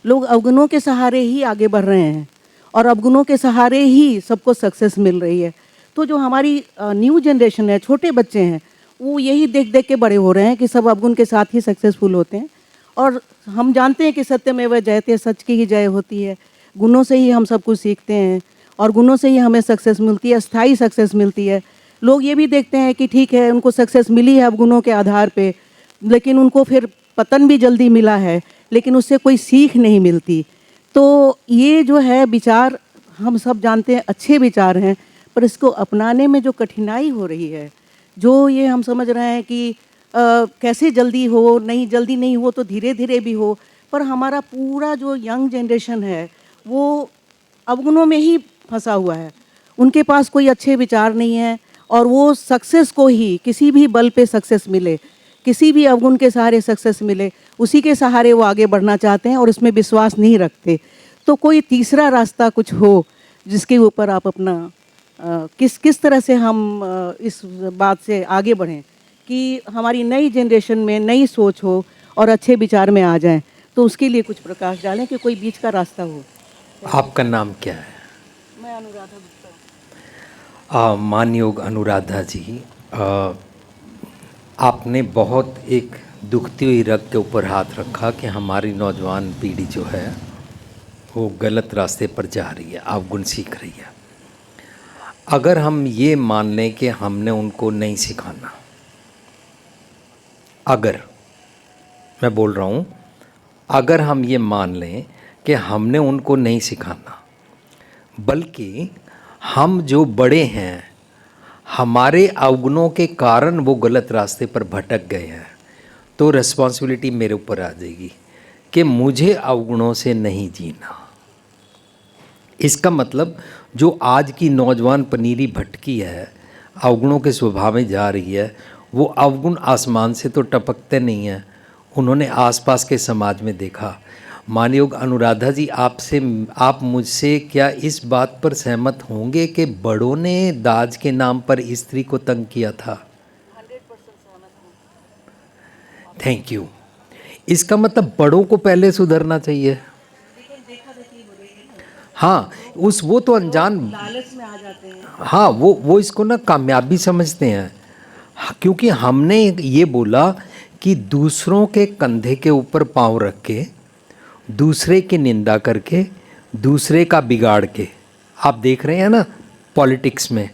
लोग अवगुणों के सहारे ही आगे बढ़ रहे हैं और अवगुणों के सहारे ही सबको सक्सेस मिल रही है। तो जो हमारी न्यू जनरेशन है, छोटे बच्चे हैं, वो यही देख देख के बड़े हो रहे हैं कि सब अवगुण के साथ ही सक्सेसफुल होते हैं। और हम जानते हैं कि सत्यमेव जयते, सच की ही जय होती है। गुणों से ही हम सब कुछ सीखते हैं और गुणों से ही हमें सक्सेस मिलती है, स्थायी सक्सेस मिलती है। लोग ये भी देखते हैं कि ठीक है, उनको सक्सेस मिली है अवगुणों के आधार पे, लेकिन उनको फिर पतन भी जल्दी मिला है, लेकिन उससे कोई सीख नहीं मिलती। तो ये जो है विचार, हम सब जानते हैं अच्छे विचार हैं, पर इसको अपनाने में जो कठिनाई हो रही है, जो ये हम समझ रहे हैं कि कैसे जल्दी हो, नहीं जल्दी नहीं हो तो धीरे धीरे भी हो, पर हमारा पूरा जो यंग जनरेशन है वो अवगुणों में ही फंसा हुआ है। उनके पास कोई अच्छे विचार नहीं है और वो सक्सेस को ही, किसी भी बल पे सक्सेस मिले, किसी भी अवगुण के सहारे सक्सेस मिले, उसी के सहारे वो आगे बढ़ना चाहते हैं और इसमें विश्वास नहीं रखते। तो कोई तीसरा रास्ता कुछ हो जिसके ऊपर आप अपना किस तरह से हम इस बात से आगे बढ़ें कि हमारी नई जनरेशन में नई सोच हो और अच्छे विचार में आ जाएं, तो उसके लिए कुछ प्रकाश डालें कि कोई बीच का रास्ता हो। आपका नाम क्या है? मैं अनुराधा गुप्ता। मानयोग अनुराधा जी, आपने बहुत एक दुखती हुई रग के ऊपर हाथ रखा कि हमारी नौजवान पीढ़ी जो है वो गलत रास्ते पर जा रही है, अवगुण सीख रही है। अगर हम ये मान लें कि हमने उनको नहीं सिखाना, अगर मैं बोल रहा हूँ अगर हम ये मान लें कि हमने उनको नहीं सिखाना, बल्कि हम जो बड़े हैं हमारे अवगुणों के कारण वो गलत रास्ते पर भटक गए हैं, तो रिस्पॉन्सिबिलिटी मेरे ऊपर आ जाएगी कि मुझे अवगुणों से नहीं जीना। इसका मतलब जो आज की नौजवान पनीरी भटकी है, अवगुणों के स्वभाव में जा रही है, वो अवगुण आसमान से तो टपकते नहीं हैं, उन्होंने आसपास के समाज में देखा। मानयोग अनुराधा जी, आप मुझसे क्या इस बात पर सहमत होंगे कि बड़ों ने दाज के नाम पर स्त्री को तंग किया था? 100% सहमत हूँ। Thank you. इसका मतलब बड़ों को पहले सुधरना चाहिए। लेकिन देखा देखी हो रही है ना, हाँ, वो तो अनजान, लालच में आ जाते हैं। हाँ, वो इसको ना कामयाबी समझते हैं। क्योंकि हमने ये बोला कि दूसरों के कंधे के ऊपर पाँव रख के, दूसरे की निंदा करके, दूसरे का बिगाड़ के, आप देख रहे हैं ना पॉलिटिक्स में,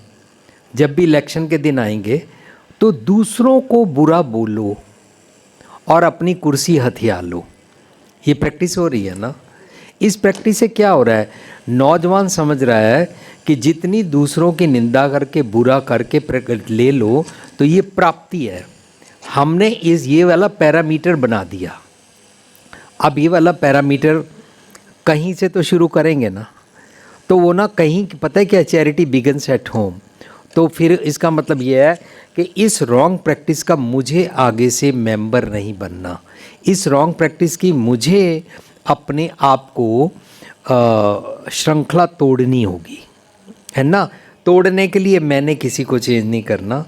जब भी इलेक्शन के दिन आएंगे तो दूसरों को बुरा बोलो और अपनी कुर्सी हथिया लो। ये प्रैक्टिस हो रही है ना। इस प्रैक्टिस से क्या हो रहा है, नौजवान समझ रहा है कि जितनी दूसरों की निंदा करके बुरा करके ले लो तो ये प्राप्ति है। हमने ये वाला पैरामीटर बना दिया। अब ये वाला पैरामीटर कहीं से तो शुरू करेंगे ना, तो वो ना कहीं, पता है क्या, चैरिटी बिगिंस एट होम। तो फिर इसका मतलब ये है कि इस रॉन्ग प्रैक्टिस का मुझे आगे से मेंबर नहीं बनना, इस रॉन्ग प्रैक्टिस की मुझे अपने आप को श्रृंखला तोड़नी होगी, है ना। तोड़ने के लिए मैंने किसी को चेंज नहीं करना,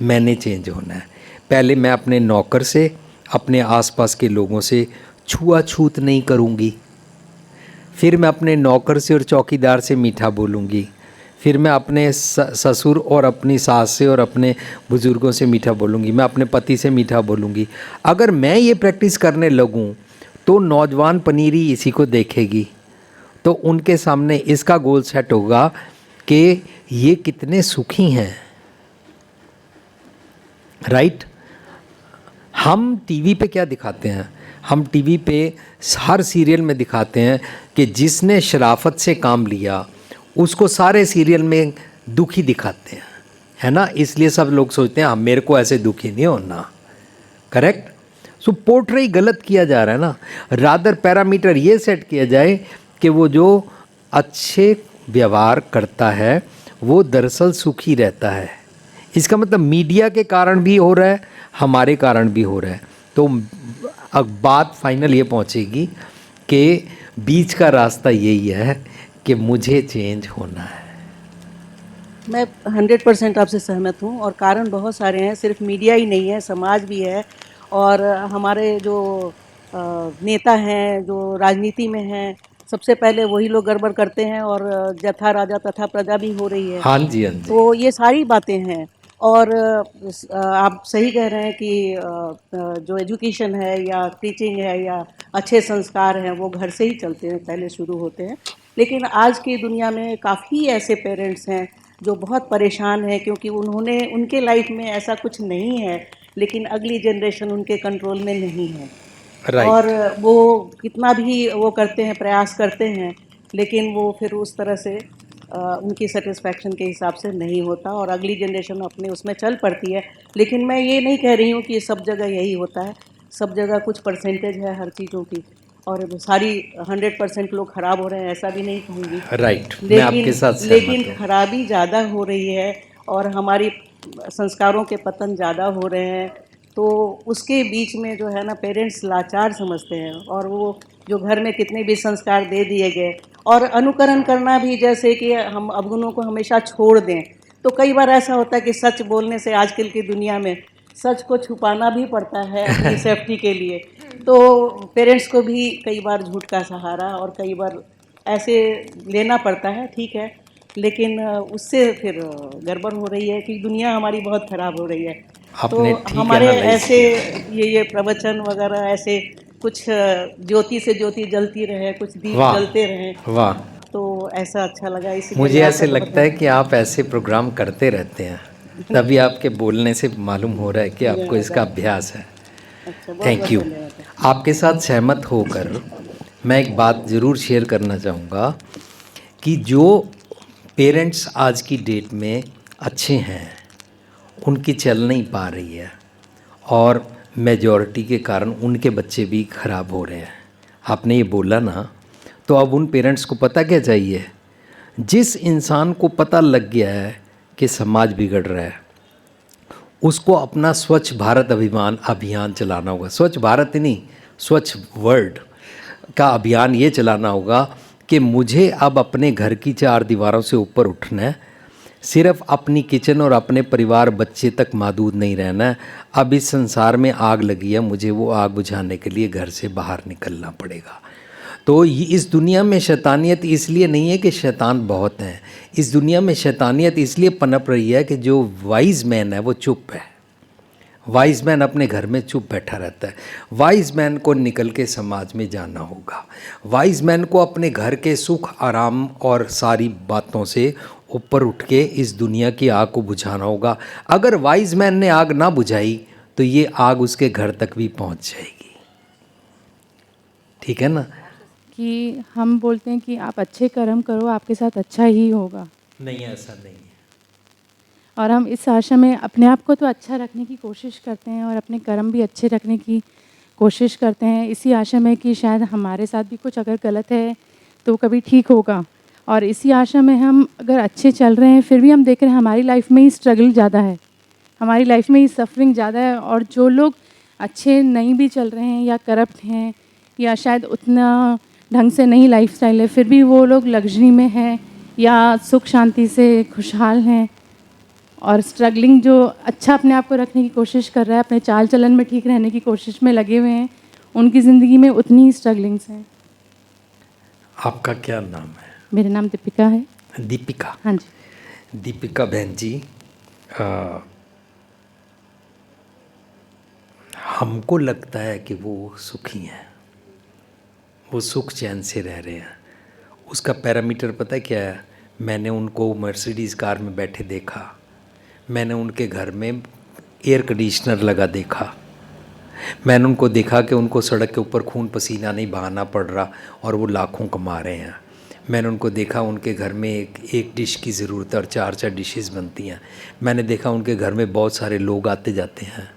मैंने चेंज होना है। पहले मैं अपने नौकर से, अपने आसपास के लोगों से छुआछूत नहीं करूँगी, फिर मैं अपने नौकर से और चौकीदार से मीठा बोलूँगी, फिर मैं अपने ससुर और अपनी सास से और अपने बुज़ुर्गों से मीठा बोलूँगी, मैं अपने पति से मीठा बोलूँगी। अगर मैं ये प्रैक्टिस करने लगूँ तो नौजवान पनीरी इसी को देखेगी, तो उनके सामने इसका गोल सेट होगा कि ये कितने सुखी हैं, राइट। हम टीवी पे क्या दिखाते हैं, हम टीवी पे हर सीरियल में दिखाते हैं कि जिसने शराफत से काम लिया उसको सारे सीरियल में दुखी दिखाते हैं, है ना। इसलिए सब लोग सोचते हैं हाँ, मेरे को ऐसे दुखी नहीं होना, करेक्ट। सो पोर्ट्रेट गलत किया जा रहा है ना। रादर पैरामीटर ये सेट किया जाए कि वो जो अच्छे व्यवहार करता है वो दरअसल सुखी रहता है। इसका मतलब मीडिया के कारण भी हो रहा है, हमारे कारण भी हो रहा है। तो अब बात फाइनल ये पहुंचेगी कि बीच का रास्ता यही है कि मुझे चेंज होना है। मैं 100% आपसे सहमत हूँ, और कारण बहुत सारे हैं, सिर्फ मीडिया ही नहीं है, समाज भी है, और हमारे जो नेता हैं जो राजनीति में हैं, सबसे पहले वही लोग गड़बड़ करते हैं, और जथा राजा तथा प्रजा भी हो रही है। हाँ जी, हाँ जी। तो ये सारी बातें हैं। और आप सही कह रहे हैं कि जो एजुकेशन है या टीचिंग है या अच्छे संस्कार हैं वो घर से ही चलते हैं, पहले शुरू होते हैं। लेकिन आज की दुनिया में काफ़ी ऐसे पेरेंट्स हैं जो बहुत परेशान हैं, क्योंकि उनके लाइफ में ऐसा कुछ नहीं है, लेकिन अगली जनरेशन उनके कंट्रोल में नहीं है। राइट। और वो कितना भी वो करते हैं, प्रयास करते हैं, लेकिन वो फिर उस तरह से उनकी सेटिस्फैक्शन के हिसाब से नहीं होता, और अगली जनरेशन अपने उसमें चल पड़ती है। लेकिन मैं ये नहीं कह रही हूँ कि सब जगह यही होता है, सब जगह कुछ परसेंटेज है हर चीज़ों की, और सारी 100% लोग ख़राब हो रहे हैं ऐसा भी नहीं कहूँगी। राइट, मैं आपके साथ सहमत लेकिन हूँ। खराबी ज़्यादा हो रही है और हमारी संस्कारों के पतन ज़्यादा हो रहे हैं। तो उसके बीच में जो है ना, पेरेंट्स लाचार समझते हैं, और वो जो घर में कितने भी संस्कार दे दिए गए, और अनुकरण करना भी, जैसे कि हम अवगुणों को हमेशा छोड़ दें। तो कई बार ऐसा होता है कि सच बोलने से आजकल की दुनिया में सच को छुपाना भी पड़ता है अपनी सेफ्टी के लिए। तो पेरेंट्स को भी कई बार झूठ का सहारा और कई बार ऐसे लेना पड़ता है, ठीक है। लेकिन उससे फिर गड़बड़ हो रही है कि दुनिया हमारी बहुत ख़राब हो रही है। तो आपने ठीक हमारे एनालाइज ऐसे ये प्रवचन वगैरह, ऐसे कुछ ज्योति से ज्योति जलती रहे, कुछ दीप वाह, जलते रहें, वाह। तो ऐसा अच्छा लगा। इसलिए मुझे मैं ऐसे आपका लगता है कि आप ऐसे प्रोग्राम करते रहते हैं, तभी आपके बोलने से मालूम हो रहा है कि आपको इसका अभ्यास है। अच्छा, बहुत थैंक बहुत यू। धन्यवाद है। आपके साथ सहमत होकर मैं एक बात ज़रूर शेयर करना चाहूँगा कि जो पेरेंट्स आज की डेट में अच्छे हैं उनकी चल नहीं पा रही है, और मेजॉरिटी के कारण उनके बच्चे भी खराब हो रहे हैं। आपने ये बोला ना, तो अब उन पेरेंट्स को पता क्या चाहिए? जिस इंसान को पता लग गया है कि समाज बिगड़ रहा है, उसको अपना स्वच्छ भारत अभियान चलाना होगा। स्वच्छ भारत ही नहीं, स्वच्छ वर्ल्ड का अभियान ये चलाना होगा कि मुझे अब अपने घर की 4 दीवारों से ऊपर उठना है, सिर्फ अपनी किचन और अपने परिवार बच्चे तक महदूद नहीं रहना है। अब इस संसार में आग लगी है, मुझे वो आग बुझाने के लिए घर से बाहर निकलना पड़ेगा। तो इस दुनिया में शैतानियत इसलिए नहीं है कि शैतान बहुत हैं, इस दुनिया में शैतानियत इसलिए पनप रही है कि जो वाइज मैन है वो चुप है। वाइज मैन अपने घर में चुप बैठा रहता है। वाइज मैन को निकल के समाज में जाना होगा। वाइज मैन को अपने घर के सुख आराम और सारी बातों से ऊपर उठ के इस दुनिया की आग को बुझाना होगा। अगर वाइज मैन ने आग ना बुझाई तो ये आग उसके घर तक भी पहुंच जाएगी। ठीक है ना? कि हम बोलते हैं कि आप अच्छे कर्म करो, आपके साथ अच्छा ही होगा, नहीं, ऐसा नहीं है। और हम इस आशा में अपने आप को तो अच्छा रखने की कोशिश करते हैं और अपने कर्म भी अच्छे रखने की कोशिश करते हैं, इसी आशा में कि शायद हमारे साथ भी कुछ अगर गलत है तो कभी ठीक होगा। और इसी आशा में हम अगर अच्छे चल रहे हैं, फिर भी हम देख रहे हैं हमारी लाइफ में ही स्ट्रगल ज़्यादा है, हमारी लाइफ में ही सफरिंग ज़्यादा है। और जो लोग अच्छे नहीं भी चल रहे हैं या करप्ट हैं या शायद उतना ढंग से नहीं लाइफस्टाइल है, फिर भी वो लोग लग्जरी में हैं या सुख शांति से खुशहाल हैं, और स्ट्रगलिंग जो अच्छा अपने आप को रखने की कोशिश कर रहा है, अपने चाल चलन में ठीक रहने की कोशिश में लगे हुए हैं, उनकी ज़िंदगी में उतनी ही स्ट्रगलिंग्स हैं। आपका क्या नाम है? मेरा नाम दीपिका है। दीपिका। हाँ जी। दीपिका बहन जी, हमको लगता है कि वो सुखी हैं, वो सुख चैन से रह रहे हैं। उसका पैरामीटर पता है क्या है? मैंने उनको मर्सिडीज़ कार में बैठे देखा, मैंने उनके घर में एयर कंडीशनर लगा देखा, मैंने उनको देखा कि उनको सड़क के ऊपर खून पसीना नहीं बहाना पड़ रहा और वो लाखों कमा रहे हैं। मैंने उनको देखा उनके घर में एक डिश की ज़रूरत है और 4 डिशेस बनती हैं। मैंने देखा उनके घर में बहुत सारे लोग आते जाते हैं।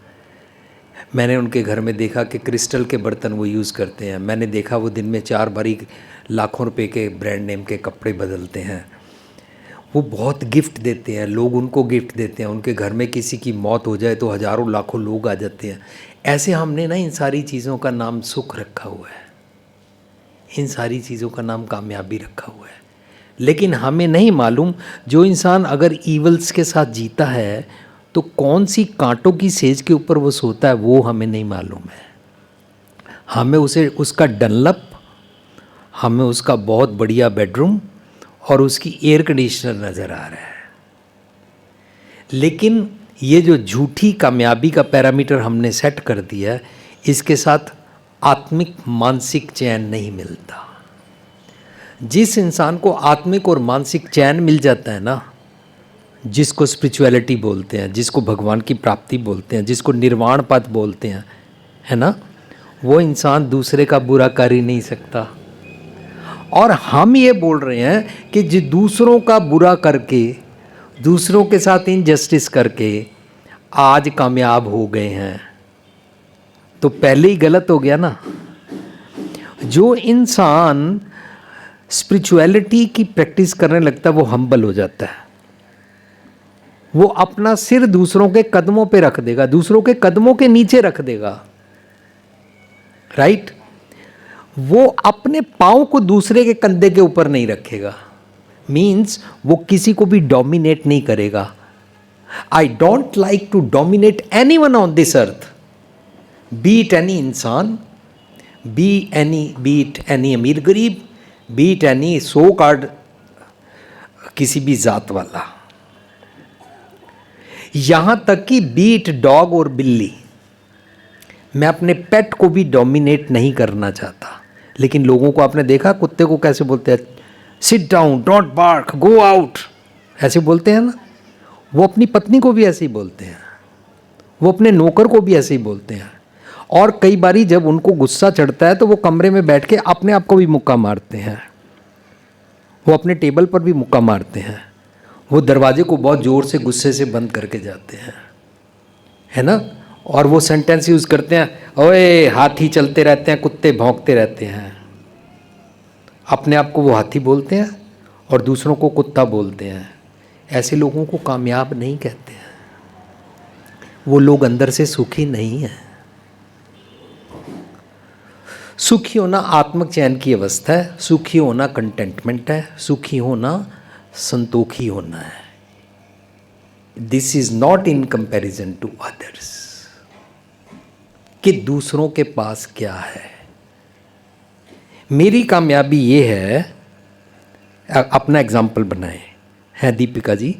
मैंने उनके घर में देखा कि क्रिस्टल के बर्तन वो यूज़ करते हैं। मैंने देखा वो दिन में 4 बारी लाखों रुपए के ब्रांड नेम के कपड़े बदलते हैं। वो बहुत गिफ्ट देते हैं, लोग उनको गिफ्ट देते हैं। उनके घर में किसी की मौत हो जाए तो हज़ारों लाखों लोग आ जाते हैं। ऐसे हमने ना इन सारी चीज़ों का नाम सुख रखा हुआ है, इन सारी चीज़ों का नाम कामयाबी रखा हुआ है। लेकिन हमें नहीं मालूम जो इंसान अगर ईवल्स के साथ जीता है तो कौन सी कांटों की सेज के ऊपर वो सोता है, वो हमें नहीं मालूम है। हमें उसे उसका डनलप, हमें उसका बहुत बढ़िया बेडरूम और उसकी एयर कंडीशनर नज़र आ रहा है। लेकिन ये जो झूठी कामयाबी का पैरामीटर हमने सेट कर दिया है, इसके साथ आत्मिक मानसिक चैन नहीं मिलता। जिस इंसान को आत्मिक और मानसिक चैन मिल जाता है ना, जिसको स्पिरिचुअलिटी बोलते हैं, जिसको भगवान की प्राप्ति बोलते हैं, जिसको निर्वाण पद बोलते हैं, है ना, वो इंसान दूसरे का बुरा कर ही नहीं सकता। और हम ये बोल रहे हैं कि जो दूसरों का बुरा करके, दूसरों के साथ इनजस्टिस करके आज कामयाब हो गए हैं, तो पहले ही गलत हो गया ना। जो इंसान स्पिरिचुअलिटी की प्रैक्टिस करने लगता है वो हम्बल हो जाता है। वो अपना सिर दूसरों के कदमों पे रख देगा, दूसरों के कदमों के नीचे रख देगा, राइट। वो अपने पाँव को दूसरे के कंधे के ऊपर नहीं रखेगा, मीन्स वो किसी को भी डोमिनेट नहीं करेगा। I don't like to dominate anyone on this earth, be it any इंसान, बी इट एनी अमीर गरीब, be it any so called किसी भी जात वाला, यहां तक कि बी इट डॉग और बिल्ली। मैं अपने पेट को भी डोमिनेट नहीं करना चाहता। लेकिन लोगों को आपने देखा कुत्ते को कैसे बोलते हैं, sit down, don't bark, go out, ऐसे बोलते हैं ना। वो अपनी पत्नी को भी ऐसे ही बोलते हैं, वो अपने नौकर को भी ऐसे ही बोलते हैं। और कई बारी जब उनको गुस्सा चढ़ता है तो वो कमरे में बैठ के अपने आप को भी मुक्का मारते हैं, वो अपने टेबल पर भी मुक्का मारते हैं, वो दरवाजे को बहुत ज़ोर से गुस्से से बंद करके जाते हैं, है ना। और वो सेंटेंस यूज़ करते हैं, ओए हाथी चलते रहते हैं, कुत्ते भौंकते रहते हैं। अपने आप को वो हाथी बोलते हैं और दूसरों को कुत्ता बोलते हैं। ऐसे लोगों को कामयाब नहीं कहते हैं, वो लोग अंदर से सुखी नहीं हैं। सुखी होना आत्मिक चैन की अवस्था है, सुखी होना कंटेंटमेंट है, सुखी होना संतोखी होना है। This is not in comparison to others, कि दूसरों के पास क्या है। मेरी कामयाबी ये है, अपना एग्जाम्पल बनाएं, है दीपिका जी,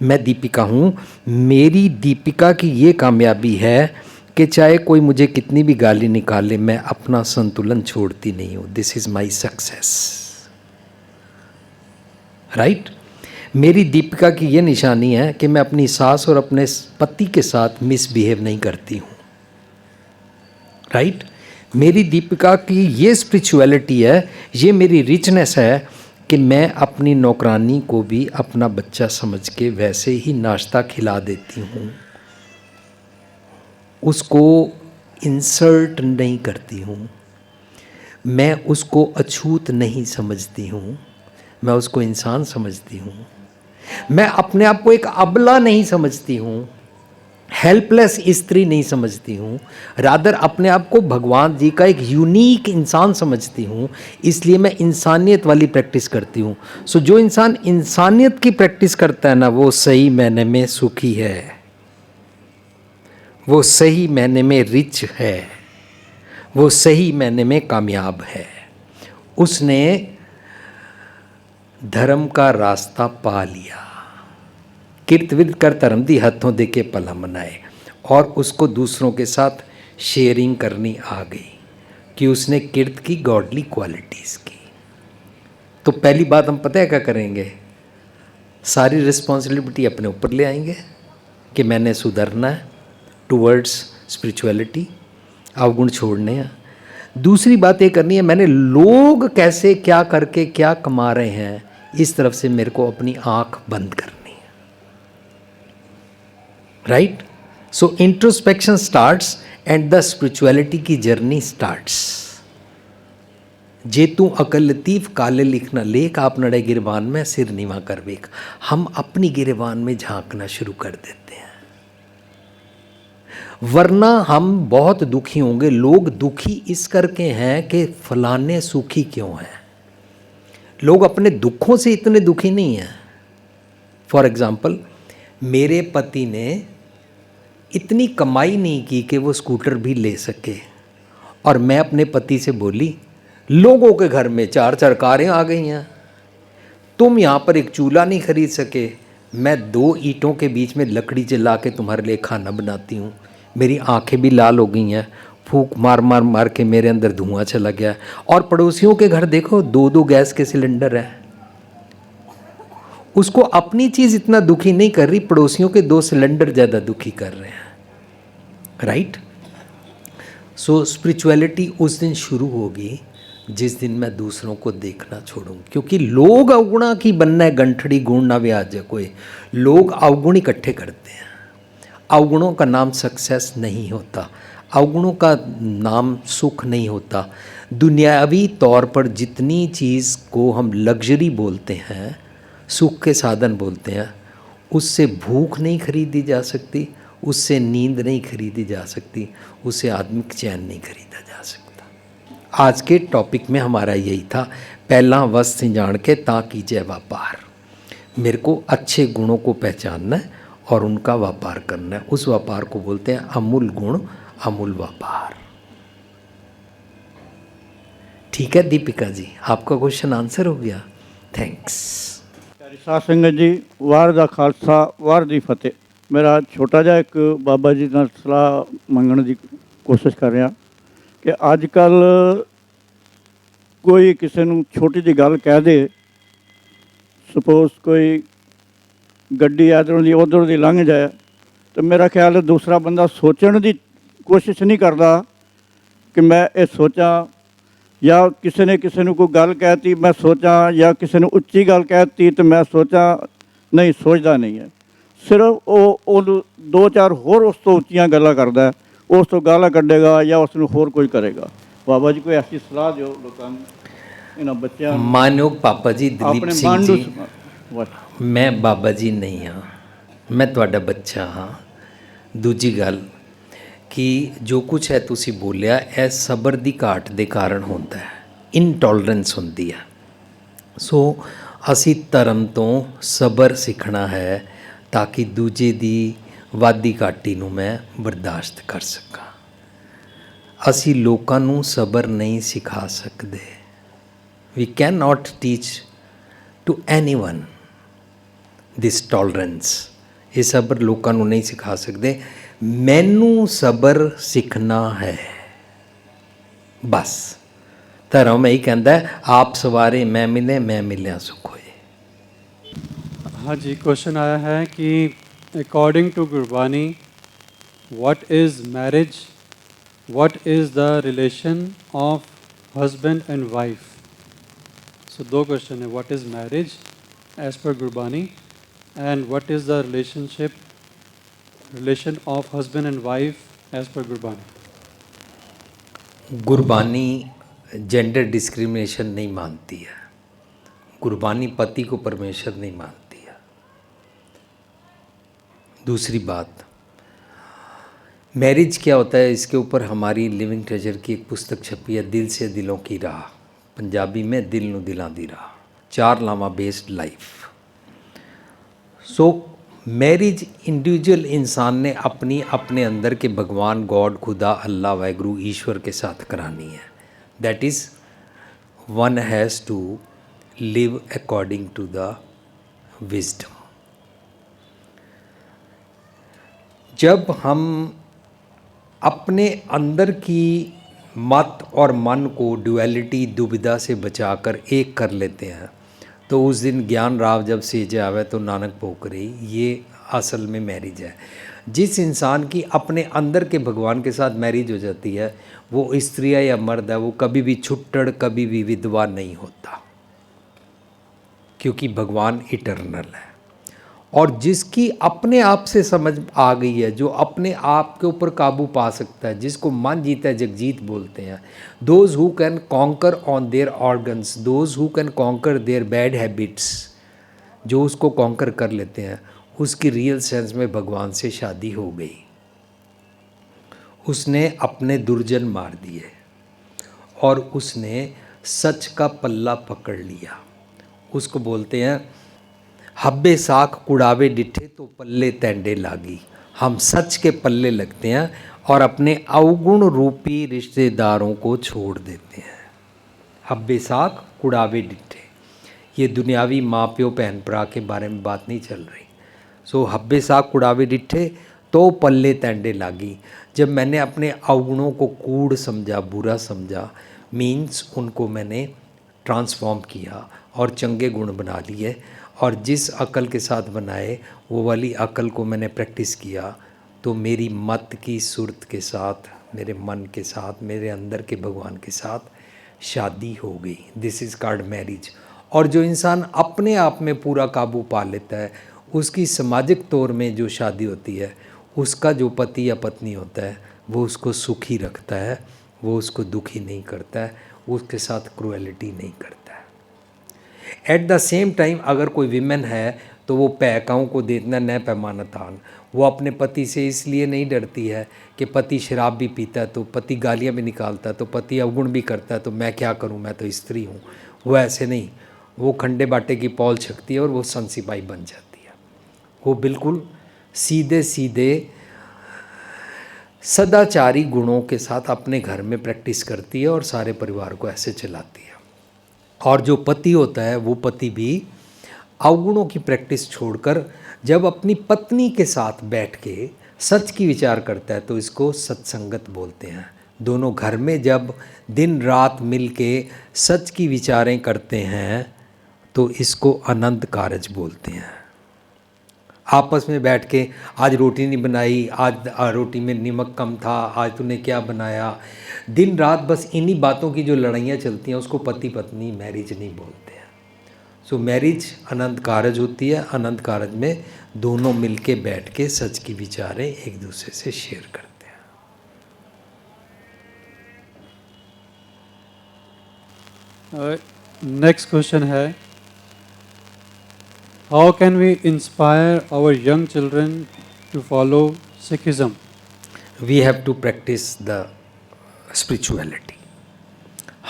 मैं दीपिका हूँ, मेरी दीपिका की ये कामयाबी है कि चाहे कोई मुझे कितनी भी गाली निकाले, मैं अपना संतुलन छोड़ती नहीं हूँ। This is my success, right. मेरी दीपिका की ये निशानी है कि मैं अपनी सास और अपने पति के साथ मिसबिहेव नहीं करती हूँ, राइट। मेरी दीपिका की ये स्पिरिचुअलिटी है, ये मेरी रिचनेस है कि मैं अपनी नौकरानी को भी अपना बच्चा समझ के वैसे ही नाश्ता खिला देती हूँ, उसको इंसल्ट नहीं करती हूँ, मैं उसको अछूत नहीं समझती हूँ, मैं उसको इंसान समझती हूँ। मैं अपने आप को एक अबला नहीं समझती हूँ, हेल्पलेस स्त्री नहीं समझती हूँ, रादर अपने आप को भगवान जी का एक यूनिक इंसान समझती हूँ। इसलिए मैं इंसानियत वाली प्रैक्टिस करती हूँ। सो जो इंसान इंसानियत की प्रैक्टिस करता है ना, वो सही मायने में सुखी है, वो सही मायने में रिच है, वो सही मायने में कामयाब है। उसने धर्म का रास्ता पा लिया, किरत विद कर धर्म दी हथों दे के पला मनाए, और उसको दूसरों के साथ शेयरिंग करनी आ गई कि उसने किरत की गॉडली क्वालिटीज़ की। तो पहली बात हम पता है क्या करेंगे, सारी रिस्पॉन्सिबिलिटी अपने ऊपर ले आएंगे कि मैंने सुधरना है टूवर्ड्स स्पिरिचुअलिटी, अवगुण छोड़ने हैं। दूसरी बात ये करनी है, मैंने लोग कैसे क्या करके क्या कमा रहे हैं, इस तरफ से मेरे को अपनी आंख बंद करनी है, right. So introspection starts and the spirituality की जर्नी स्टार्ट्स। जे तू अकल लतीफ काले लिखना लेख, आप नड़े गिरबान में सिर नीवा कर बेक। हम अपनी गिरबान में झांकना शुरू कर देते हैं, वरना हम बहुत दुखी होंगे। लोग दुखी इस करके हैं कि फलाने सुखी क्यों हैं। लोग अपने दुखों से इतने दुखी नहीं हैं। फॉर एग्जाम्पल, मेरे पति ने इतनी कमाई नहीं की कि वो स्कूटर भी ले सके, और मैं अपने पति से बोली, लोगों के घर में 4-4 कारें आ गई हैं, तुम यहाँ पर एक चूल्हा नहीं खरीद सके, मैं 2 ईंटों के बीच में लकड़ी जला के तुम्हारे लिए खाना बनाती हूँ। मेरी आंखें भी लाल हो गई हैं, फूंक मार मार मार के मेरे अंदर धुआं चला गया। और पड़ोसियों के घर देखो, 2-2 गैस के सिलेंडर हैं। उसको अपनी चीज़ इतना दुखी नहीं कर रही, पड़ोसियों के 2 सिलेंडर ज़्यादा दुखी कर रहे हैं, राइट। सो स्पिरिचुअलिटी उस दिन शुरू होगी जिस दिन मैं दूसरों को देखना छोड़ूं, क्योंकि लोग अवगुणा की बनना है गंठड़ी गुण ना व्याज कोई। लोग अवगुण इकट्ठे करते हैं, अवगुणों का नाम सक्सेस नहीं होता, अवगुणों का नाम सुख नहीं होता। दुनियावी तौर पर जितनी चीज़ को हम लग्जरी बोलते हैं, सुख के साधन बोलते हैं, उससे भूख नहीं खरीदी जा सकती, उससे नींद नहीं खरीदी जा सकती, उससे आत्मिक चैन नहीं खरीदा जा सकता। आज के टॉपिक में हमारा यही था, पहला वस्त जान के ता कीजिए व्यापार। मेरे को अच्छे गुणों को पहचानना है और उनका व्यापार करना है। उस व्यापार को बोलते हैं अमूल गुण, अमूल व्यापार। ठीक है दीपिका जी, आपका क्वेश्चन आंसर हो गया। थैंक्स। साध संगत जी, वार दा खालसा वार दी फतेह। मेरा छोटा जिहा एक बाबा जी नाल सलाह मंगण की कोशिश कर रहा कि अजकल कोई किसी नूं छोटी जी गल कह दे, सपोज कोई गड्डी इधरों दी उधरों दी लंघ जाए, तो मेरा ख्याल है दूसरा बंदा सोचण की कोशिश नहीं करता कि मैं ये सोचा या किसी ने कोई गल कहती मैं सोचा या किसी ने उच्ची गल कहती तो मैं सोचा नहीं, सोचता नहीं है। सिर्फ वो दो चार होर उस तो उच्चियां गल्लां करदा है, उस तो गालां कड्डेगा या उसनूं होर कोई करेगा। बाबा जी कोई ऐसी सलाह दिओ लोकां नूं, इन्हां बच्चियां नूं मानयोग पापा जी दिलीप अपने सिंह मन जी, नूं मैं बाबा जी नहीं हाँ, मैं ਤੁਹਾਡਾ ਬੱਚਾ ਹਾਂ। ਦੂਜੀ ਗੱਲ ਕਿ ਜੋ ਕੁਛ ਹੈ ਤੁਸੀਂ ਬੋਲਿਆ ਇਹ ਸਬਰ ਦੀ ਘਾਟ ਦੇ ਕਾਰਨ ਹੁੰਦਾ ਹੈ, ਇਨਟੋਲਰੈਂਸ ਹੁੰਦੀ ਹੈ। ਸੋ ਅਸੀਂ ਧਰਮ ਤੋਂ ਸਬਰ ਸਿੱਖਣਾ ਹੈ ਤਾਂ ਕਿ ਦੂਜੇ ਦੀ ਵਾਦੀ ਘਾਟੀ ਨੂੰ ਮੈਂ ਬਰਦਾਸ਼ਤ ਕਰ ਸਕਾਂ। ਅਸੀਂ ਲੋਕਾਂ ਨੂੰ ਸਬਰ ਨਹੀਂ ਸਿਖਾ ਸਕਦੇ। We can not teach to anyone this tolerance. ਇਹ ਸਬਰ ਲੋਕਾਂ ਨੂੰ ਨਹੀਂ ਸਿਖਾ ਸਕਦੇ। ਮੈਨੂੰ ਸਬਰ ਸਿੱਖਣਾ ਹੈ ਬਸ। ਧਰਮ ਇਹੀ ਕਹਿੰਦਾ ਆਪ ਸਵਾਰੇ ਮੈਂ ਮਿਲਿਆ ਸੁਖ ਹੋਏ। हाँ जी, क्वेश्चन आया है कि according to Gurbani what is marriage, what is the relation of husband and wife. So दो क्वेश्चन है, what is marriage as per Gurbani and what is the relation of husband and wife as per Gurbani. Gurbani gender discrimination नहीं मानती है। गुरबानी पति को परमेश्वर नहीं मानती है। दूसरी बात, मैरिज क्या होता है, इसके ऊपर हमारी लिविंग ट्रेजर की एक पुस्तक छपी है, दिल से दिलों की राह, पंजाबी में दिल नूं दिलां दी राह, 4 लामा based life. So marriage individual इंसान ने अपने अंदर के भगवान गॉड खुदा अल्लाह वाहिगुरु ईश्वर के साथ करानी है। That is one has to live according to the wisdom. जब हम अपने अंदर की मत और मन को ड्युअलिटी दुविधा से बचाकर एक कर लेते हैं तो उस दिन ज्ञान राव जब सेजे आवे तो नानक पोकरे, ये असल में मैरिज है। जिस इंसान की अपने अंदर के भगवान के साथ मैरिज हो जाती है, वो स्त्री है या मर्द है, वो कभी भी छुट्टड़, कभी भी विधवा नहीं होता, क्योंकि भगवान इटर्नल है। और जिसकी अपने आप से समझ आ गई है, जो अपने आप के ऊपर काबू पा सकता है, जिसको मन जीता है जगजीत बोलते हैं, those who can conquer on their organs, those who can conquer there bad habits, जो उसको कॉन्कर कर लेते हैं, उसकी रियल सेंस में भगवान से शादी हो गई। उसने अपने दुर्जन मार दिए और उसने सच का पल्ला पकड़ लिया। उसको बोलते हैं हब्बे साख कुड़ावे डिठे तो पल्ले तैंडे लागी। हम सच के पल्ले लगते हैं और अपने अवगुण रूपी रिश्तेदारों को छोड़ देते हैं। हब्बे साख कुड़ावे डिठे, ये दुनियावी माँ प्यो बहन भरा के बारे में बात नहीं चल रही। सो हब्बे साख कुड़ावे डिठे तो पल्ले तैंडे लागी। जब मैंने अपने अवगुणों को कूड़ समझा, बुरा समझा, मीन्स उनको मैंने ट्रांसफॉर्म किया और चंगे गुण बना लिए, और जिस अकल के साथ बनाए वो वाली अकल को मैंने प्रैक्टिस किया, तो मेरी मत की सूरत के साथ, मेरे मन के साथ, मेरे अंदर के भगवान के साथ शादी हो गई। This is called marriage. और जो इंसान अपने आप में पूरा काबू पा लेता है, उसकी सामाजिक तौर में जो शादी होती है, उसका जो पति या पत्नी होता है वो उसको सुखी रखता है, वो उसको दुखी नहीं करता है, उसके साथ क्रूएलिटी नहीं करता है। एट द सेम टाइम अगर कोई विमेन है तो वो पैकाओं को देना न पैमाना तान। वो अपने पति से इसलिए नहीं डरती है कि पति शराब भी पीता है तो पति गालियाँ भी निकालता है तो पति अवगुण भी करता है तो मैं क्या करूँ, मैं तो स्त्री हूँ। वो ऐसे नहीं, वो खंडे बाटे की पौल छकती है और वो सन सिपाही बन जाती है। वो बिल्कुल सीधे सीधे सदाचारी गुणों के साथ अपने घर में प्रैक्टिस करती है और सारे परिवार को ऐसे चलाती है। और जो पति होता है वो पति भी अवगुणों की प्रैक्टिस छोड़कर जब अपनी पत्नी के साथ बैठ के सच की विचार करता है तो इसको सत्संगत बोलते हैं। दोनों घर में जब दिन रात मिल के सच की विचारें करते हैं तो इसको आनंद कारज बोलते हैं। आपस में बैठ के आज रोटी नहीं बनाई, आज रोटी में नमक कम था, आज तूने क्या बनाया, दिन रात बस इन्हीं बातों की जो लड़ाइयाँ चलती हैं उसको पति पत्नी मैरिज नहीं बोलते हैं। सो मैरिज अनंत कारज होती है। अनंत कारज में दोनों मिलके बैठ के सच की विचारें एक दूसरे से शेयर करते हैं। नेक्स्ट क्वेश्चन है, how can we inspire our young children to follow Sikhism? We have to practice the spirituality.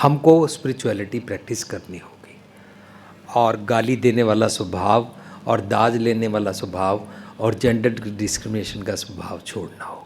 हमको स्पिरिचुअलिटी प्रैक्टिस करनी होगी और गाली देने वाला स्वभाव और दाज लेने वाला स्वभाव और जेंडर डिस्क्रिमिनेशन का स्वभाव छोड़ना होगा।